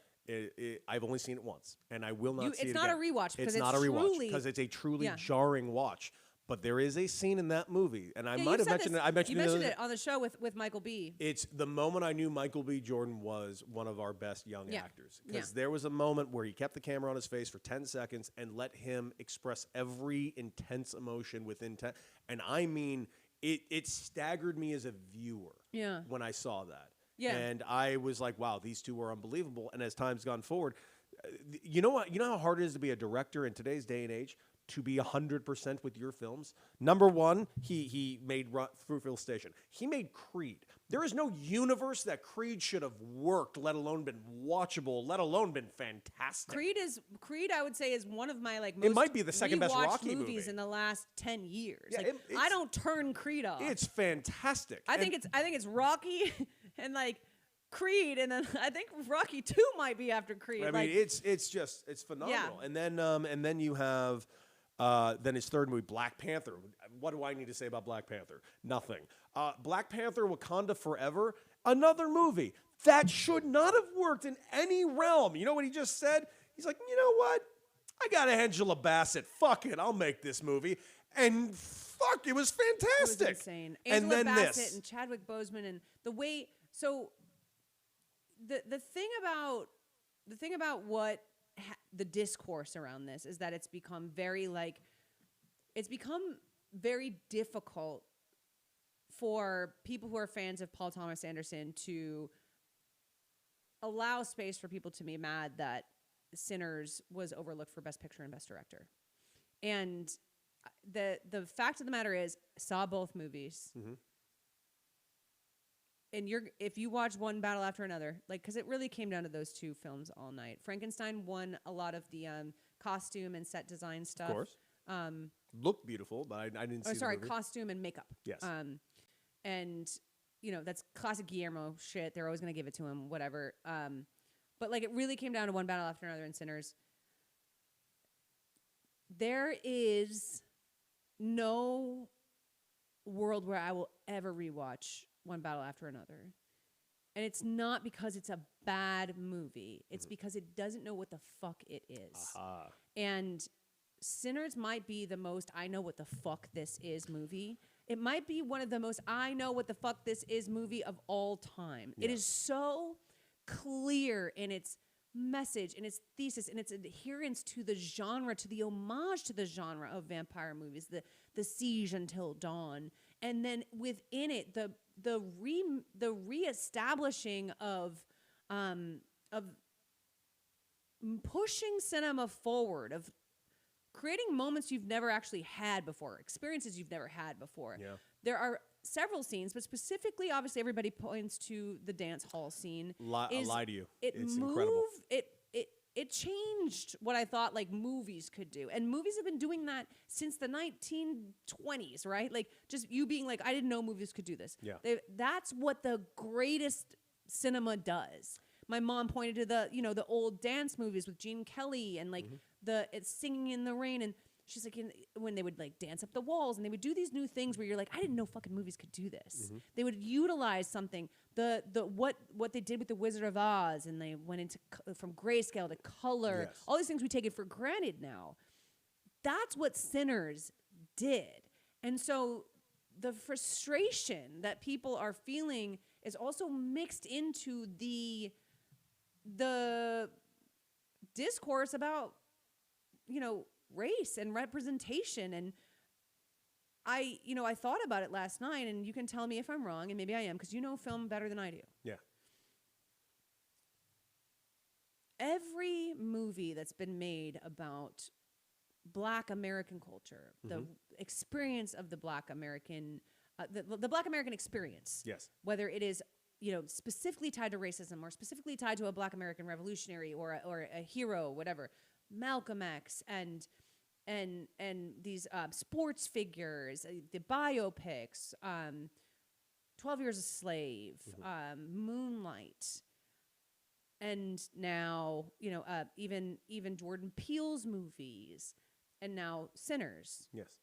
I've only seen it once, and I will not see it again. It's not a rewatch. It's not a rewatch because it's a truly jarring watch. But there is a scene in that movie, and I might have mentioned it. You mentioned it on the show with Michael B. It's the moment I knew Michael B. Jordan was one of our best young actors. Because there was a moment where he kept the camera on his face for 10 seconds and let him express every intense emotion within 10. And I mean, it staggered me as a viewer when I saw that. Yeah. And I was like, wow, these two are unbelievable. And as time's gone forward, you know what? You know how hard it is to be a director in today's day and age? To be 100% with your films. Number one, he made Fruitvale Station. He made Creed. There is no universe that Creed should have worked, let alone been watchable, let alone been fantastic. Creed, I would say, is one of my most it might be the second best Rocky movies in the last 10 years. Yeah, I don't turn Creed off. It's fantastic. I think it's Rocky and like Creed, and then I think Rocky 2 might be after Creed. I mean, it's phenomenal. Yeah. And then you have. Then his third movie, Black Panther. What do I need to say about Black Panther? Nothing. Black Panther, Wakanda Forever, another movie that should not have worked in any realm. You know what he just said? He's like, you know what? I got Angela Bassett. Fuck it, I'll make this movie. And fuck, it was fantastic. It was insane. And Angela then Bassett this. and Chadwick Boseman and the way. So the thing about what the discourse around this is that it's become very difficult for people who are fans of Paul Thomas Anderson to allow space for people to be mad that Sinners was overlooked for Best Picture and Best Director. And the fact of the matter is, saw both movies. Mm-hmm. And if you watch one battle after another, like, because it really came down to those two films all night. Frankenstein won a lot of the costume and set design stuff. Of course. Looked beautiful, but I didn't see the movie. Costume and makeup. Yes. And, you know, that's classic Guillermo shit. They're always going to give it to him, whatever. But, like, it really came down to one battle after another in Sinners. There is no world where I will ever rewatch One Battle After Another. And it's not because it's a bad movie. It's because it doesn't know what the fuck it is. Aha. And Sinners might be the most I know what the fuck this is movie. It might be one of the most I know what the fuck this is movie of all time. Yeah. It is so clear in its message and its thesis and its adherence to the genre, to the homage to the genre of vampire movies, the Siege Until Dawn, and then within it the reestablishing of pushing cinema forward, of creating moments you've never actually had before, experiences you've never had before. Yeah. There are several scenes, but specifically, obviously, everybody points to the dance hall scene. I lie to you. It's incredible. It changed what I thought like movies could do, and movies have been doing that since the 1920s, right? Like just you being like, I didn't know movies could do this. Yeah, that's what the greatest cinema does. My mom pointed to the old dance movies with Gene Kelly and like it's Singing in the Rain, and she's like, when they would like dance up the walls and they would do these new things where you're like, I didn't know fucking movies could do this. Mm-hmm. They would utilize something, what they did with the Wizard of Oz, and they went into from grayscale to color. Yes. All these things we take it for granted now. That's what Sinners did, and so the frustration that people are feeling is also mixed into the discourse about race and representation. And I thought about it last night, and you can tell me if I'm wrong, and maybe I am, because you know film better than I do. Yeah. Every movie that's been made about Black American culture, the experience of the Black American, the Black American experience. Yes. Whether it is specifically tied to racism or specifically tied to a Black American revolutionary or a hero, whatever. Malcolm X and these sports figures, the biopics, 12 Years a Slave, Moonlight, and now even Jordan Peele's movies, and now Sinners. Yes.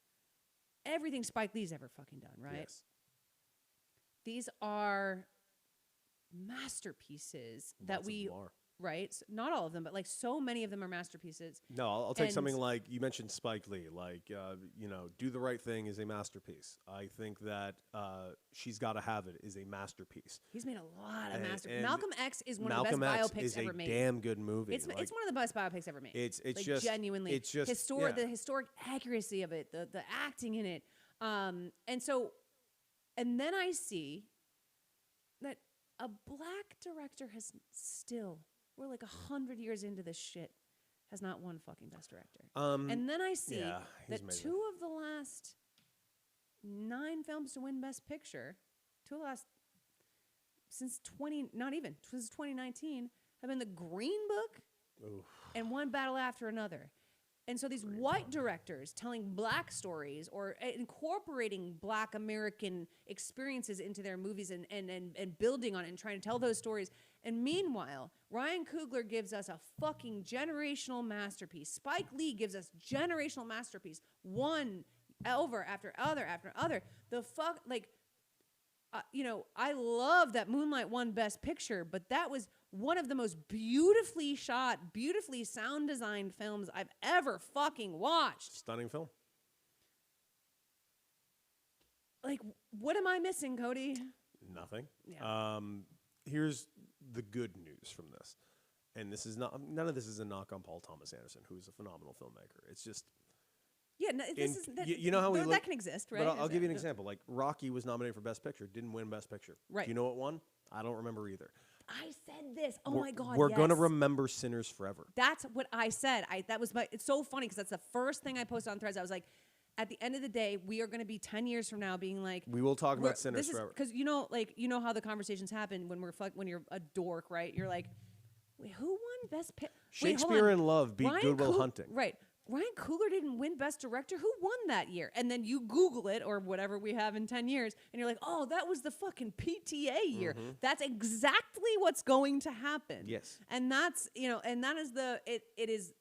Everything Spike Lee's ever fucking done, right? Yes. These are masterpieces that we are. Right? So not all of them, but like so many of them are masterpieces. No, I'll take something like you mentioned Spike Lee, like, Do the Right Thing is a masterpiece. I think that She's Gotta Have It is a masterpiece. He's made a lot of masterpieces. Malcolm X is one Malcolm of the X best biopics is ever a made. Damn good movie. It's one of the best biopics ever made. It's like, just genuinely. It's just the historic accuracy of it, the acting in it. And then I see that a Black director has still, we're like 100 years into this shit, has not won fucking Best Director. And then I see that amazing. 2 of the last 9 films to win Best Picture, 2 of the last since 2019, have been The Green Book and One Battle After Another. And so these white directors telling Black stories or incorporating Black American experiences into their movies and building on it and trying to tell those stories. And meanwhile, Ryan Coogler gives us a fucking generational masterpiece. Spike Lee gives us generational masterpiece. One over after other after other. I love that Moonlight won Best Picture, but that was one of the most beautifully shot, beautifully sound designed films I've ever fucking watched. Stunning film. Like, what am I missing, Cody? Nothing. Yeah. Here's the good news from this. And this is not, none of this is a knock on Paul Thomas Anderson, who's a phenomenal filmmaker. It's just, Yeah, no, this is you know how we look, that can exist, right? But I'll give you an example. Like Rocky was nominated for Best Picture, didn't win Best Picture. Right. Do you know what won? I don't remember either. I said this. Oh We're- my God. We're yes. gonna remember Sinners forever. That's what I said. That was it's so funny because that's the first thing I posted on Threads. I was like, at the end of the day, we are going to be 10 years from now being like, We will talk about Sinners forever. Because how the conversations happen when you're a dork, right? You're like, wait, who won Best Picture? Shakespeare in Love beat Good Will Hunting. Right. Ryan Coogler didn't win Best Director. Who won that year? And then you Google it or whatever we have in 10 years, and you're like, oh, that was the fucking PTA year. That's exactly what's going to happen. Yes. And that's, and that is it is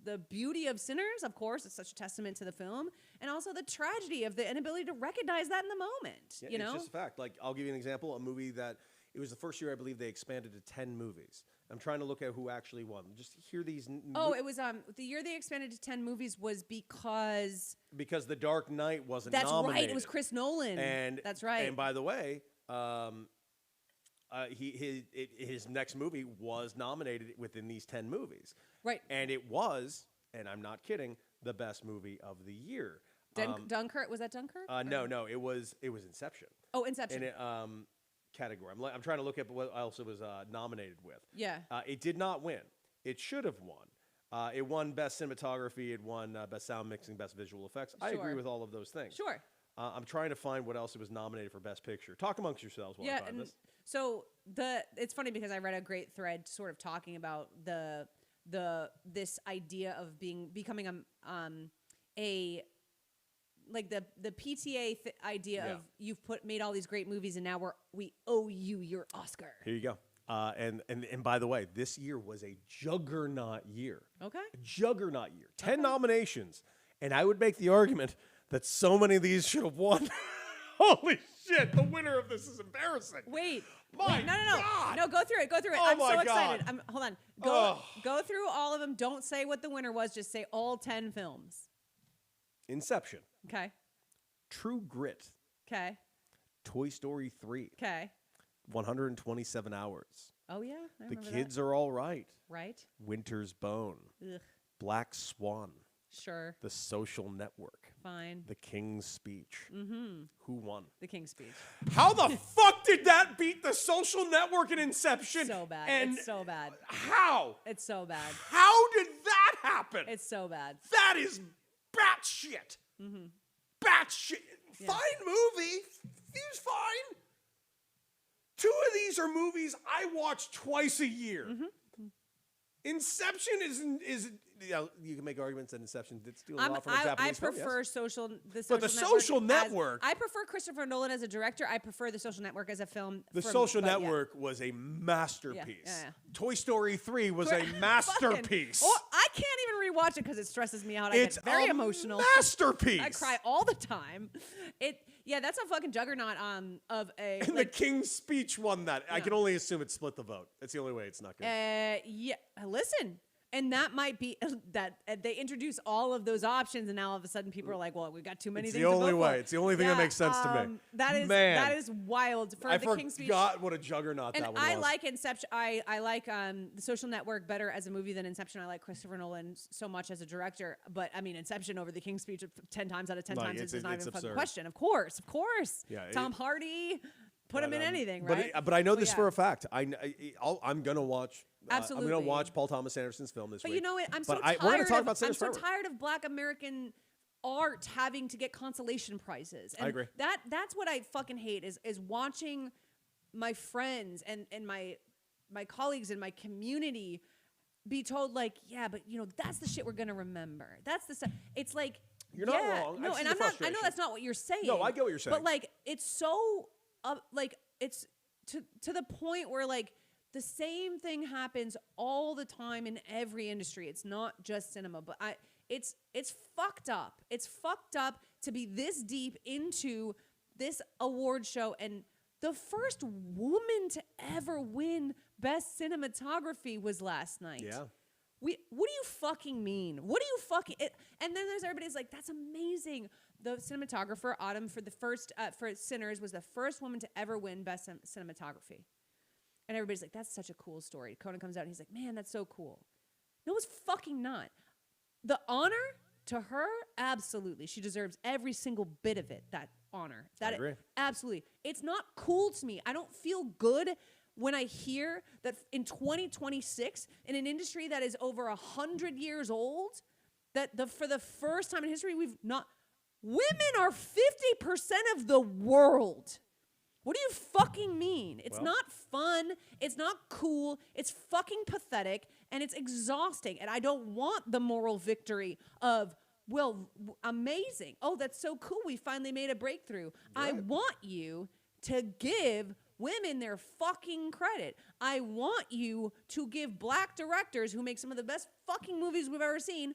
the beauty of Sinners, of course. It's such a testament to the film. And also the tragedy of the inability to recognize that in the moment. Yeah, it's just a fact. Like, I'll give you an example. A movie that, it was the first year, I believe, they expanded to 10 movies. I'm trying to look at who actually won. Just hear these. It was the year they expanded to 10 movies was because The Dark Knight wasn't that's nominated. right. It was Chris Nolan. And that's right. And by the way, his next movie was nominated within these 10 movies. Right. And it was, and I'm not kidding, the best movie of the year. Dunkirk, was that Dunkirk? No, it was Inception. Oh, Inception. In it, category. I'm trying to look at what else it was nominated with. Yeah. It did not win. It should have won. It won Best Cinematography. It won Best Sound Mixing, Best Visual Effects. I agree with all of those things. Sure. I'm trying to find what else it was nominated for Best Picture. Talk amongst yourselves while I find this. So it's funny because I read a great thread sort of talking about this idea of becoming like the PTA idea of you've made all these great movies and now we owe you your Oscar. Here you go. And by the way, this year was a juggernaut year. Okay. A juggernaut year. 10 nominations. And I would make the argument that so many of these should have won. Holy shit, the winner of this is embarrassing. Wait. No. God. No, go through it. Go through it. Oh I'm my so God. excited. Hold on. Go through all of them. Don't say what the winner was. Just say all 10 films. Inception. Okay. True Grit. Okay. Toy Story 3. Okay. 127 Hours. Oh, yeah. The Kids Are All Right. Right. Winter's Bone. Ugh. Black Swan. Sure. The Social Network. Fine. The King's Speech. Mm-hmm. Who won? The King's Speech. How the fuck did that beat The Social Network in Inception? So bad. And it's so bad. How? It's so bad. How did that happen? It's so bad. That is batshit. Mm-hmm. Batshit. Yeah. Fine movie. He was fine. 2 of these are movies I watch twice a year. Mm-hmm. Inception is you can make arguments that Inception did steal a lot from a Japanese film. I prefer Yes. The Social Network. I prefer Christopher Nolan as a director. I prefer The Social Network as a film. The Social Network was a masterpiece. Yeah. Toy Story 3 was a masterpiece. I can't even rewatch it because it stresses me out. I It's get very a emotional. masterpiece. I cry all the time. That's a fucking juggernaut of a. And the King's Speech won that. I can only assume it split the vote. That's the only way it's not good. Listen. And that might be that they introduce all of those options, and now all of a sudden people are like, "Well, we've got too many It's things." the only to vote way. for. It's the only thing that makes sense to me. That is wild for I the King's Speech. forgot what a juggernaut And that one I was. like Inception. I like The Social Network better as a movie than Inception. I like Christopher Nolan so much as a director, but I mean Inception over the King's Speech 10 times out of 10 times is not even a fucking question. Of course. Yeah, Tom Hardy, put him in anything, but right? But I know this for a fact. I'm gonna watch. Absolutely. I'm gonna watch Paul Thomas Anderson's film this week. But you know what? I'm so But tired. we're gonna talk about I'm Sinners so forever. tired of Black American art having to get consolation prizes. And I agree. That's what I fucking hate is watching my friends and my colleagues in my community be told like, yeah, but you know that's the shit we're gonna remember. That's the stuff. It's like You're not wrong. No, I've and seen the I know frustration. that's not what you're saying. No, I get what you're saying. But like, it's so it's to the point where like the same thing happens all the time in every industry. It's not just cinema, but it's fucked up. It's fucked up to be this deep into this award show and The first woman to ever win Best Cinematography was last night. Yeah. What do you fucking mean? What do you fucking... and then there's everybody's like, that's amazing. The cinematographer, Autumn, for the first... for Sinners, was the first woman to ever win Best Cinematography. And everybody's like, that's such a cool story. Conan comes out and he's like, man, that's so cool. No, it's fucking not. The honor to her, absolutely. She deserves every single bit of it, that honor. I agree. Absolutely. It's not cool to me. I don't feel good when I hear that in 2026, in an industry that is over 100 years old, that for the first time in history, women are 50% of the world. What do you fucking mean? It's not fun. It's not cool. It's fucking pathetic, and it's exhausting. And I don't want the moral victory of, well, amazing. Oh, that's so cool. We finally made a breakthrough. Right. I want you to give women their fucking credit. I want you to give black directors who make some of the best fucking movies we've ever seen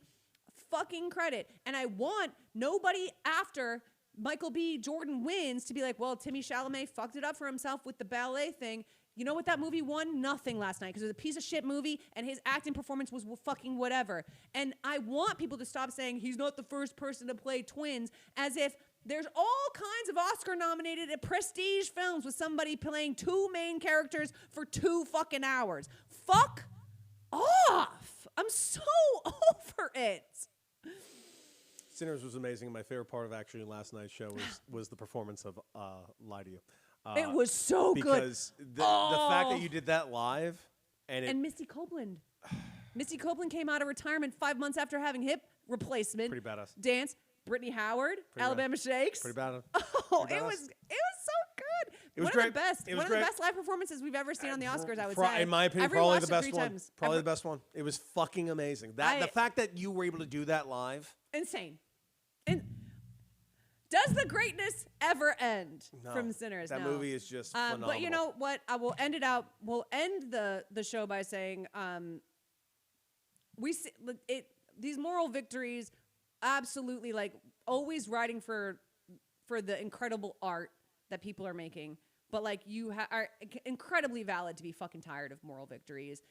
fucking credit. And I want nobody after Michael B. Jordan wins to be like, well, Timothée Chalamet fucked it up for himself with the ballet thing. You know what that movie won? Nothing last night because it was a piece of shit movie and his acting performance was fucking whatever. And I want people to stop saying he's not the first person to play twins, as if there's all kinds of Oscar-nominated prestige films with somebody playing two main characters for 2 fucking hours. Fuck off. I'm so over it. Sinners was amazing. And my favorite part of actually last night's show was the performance of Lie to You. It was so good. Because the fact that you did that live and Misty Copeland. Misty Copeland came out of retirement 5 months after having hip replacement. Pretty badass. Dance. Brittany Howard, pretty Alabama Shakes. Pretty badass. Oh, it was so good. It was one great. Of the best. One of the best live performances we've ever seen on the Oscars, I would say. In my opinion, probably the best one. Times. Probably the best one. It was fucking amazing. The fact that you were able to do that live. Insane. And does the greatness ever end from Sinners? That movie is just phenomenal. But you know what? I will end it out. We'll end the show by saying we see these moral victories, absolutely, like always writing for the incredible art that people are making. But like are incredibly valid to be fucking tired of moral victories,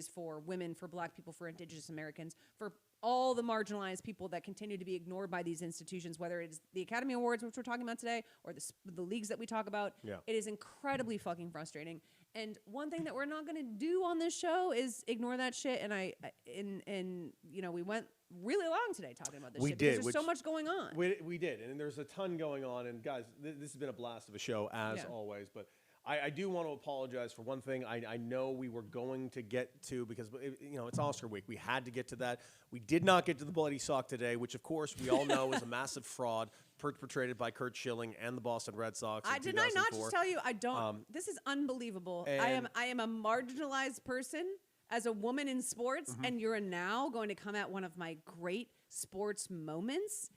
for women, for black people, for indigenous Americans, for all the marginalized people that continue to be ignored by these institutions, whether it's the Academy Awards, which we're talking about today, or the leagues that we talk about. Yeah. It is incredibly fucking frustrating. And one thing that we're not going to do on this show is ignore that shit. And we went really long today talking about this shit. Because there's so much going on. We did. And there's a ton going on. And guys, this has been a blast of a show as always. But I do want to apologize for one thing. I know we were going to get to, because it's Oscar week. We had to get to that. We did not get to the bloody sock today, which of course we all know is a massive fraud perpetrated by Curt Schilling and the Boston Red Sox. Did I not just tell you? I don't. This is unbelievable. I am a marginalized person as a woman in sports, and you're now going to come at one of my great sports moments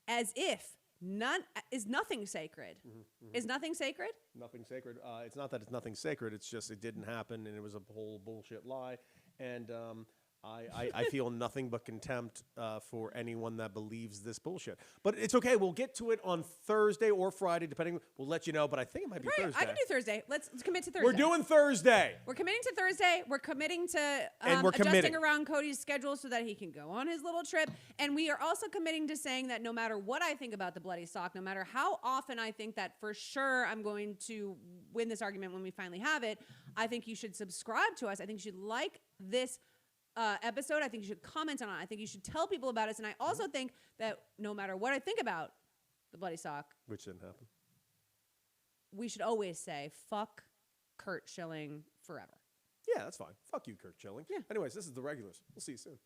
as if nothing sacred. Is nothing sacred? Nothing sacred. It's not that it's nothing sacred. It's just it didn't happen, and it was a whole bullshit lie. And I feel nothing but contempt for anyone that believes this bullshit. But it's okay. We'll get to it on Thursday or Friday, depending. We'll let you know. But I think it might be Thursday. I can do Thursday. Let's commit to Thursday. We're doing Thursday. We're committing to Thursday. We're committing to we're adjusting around Cody's schedule so that he can go on his little trip. And we are also committing to saying that no matter what I think about the bloody sock, no matter how often I think that for sure I'm going to win this argument when we finally have it, I think you should subscribe to us. I think you should like this episode. I think you should comment on it. I think you should tell people about us. And I also think that no matter what I think about the bloody sock, which didn't happen, we should always say, fuck Curt Schilling forever. Yeah, that's fine. Fuck you, Curt Schilling. Yeah. Anyways, this is The Regulars. We'll see you soon.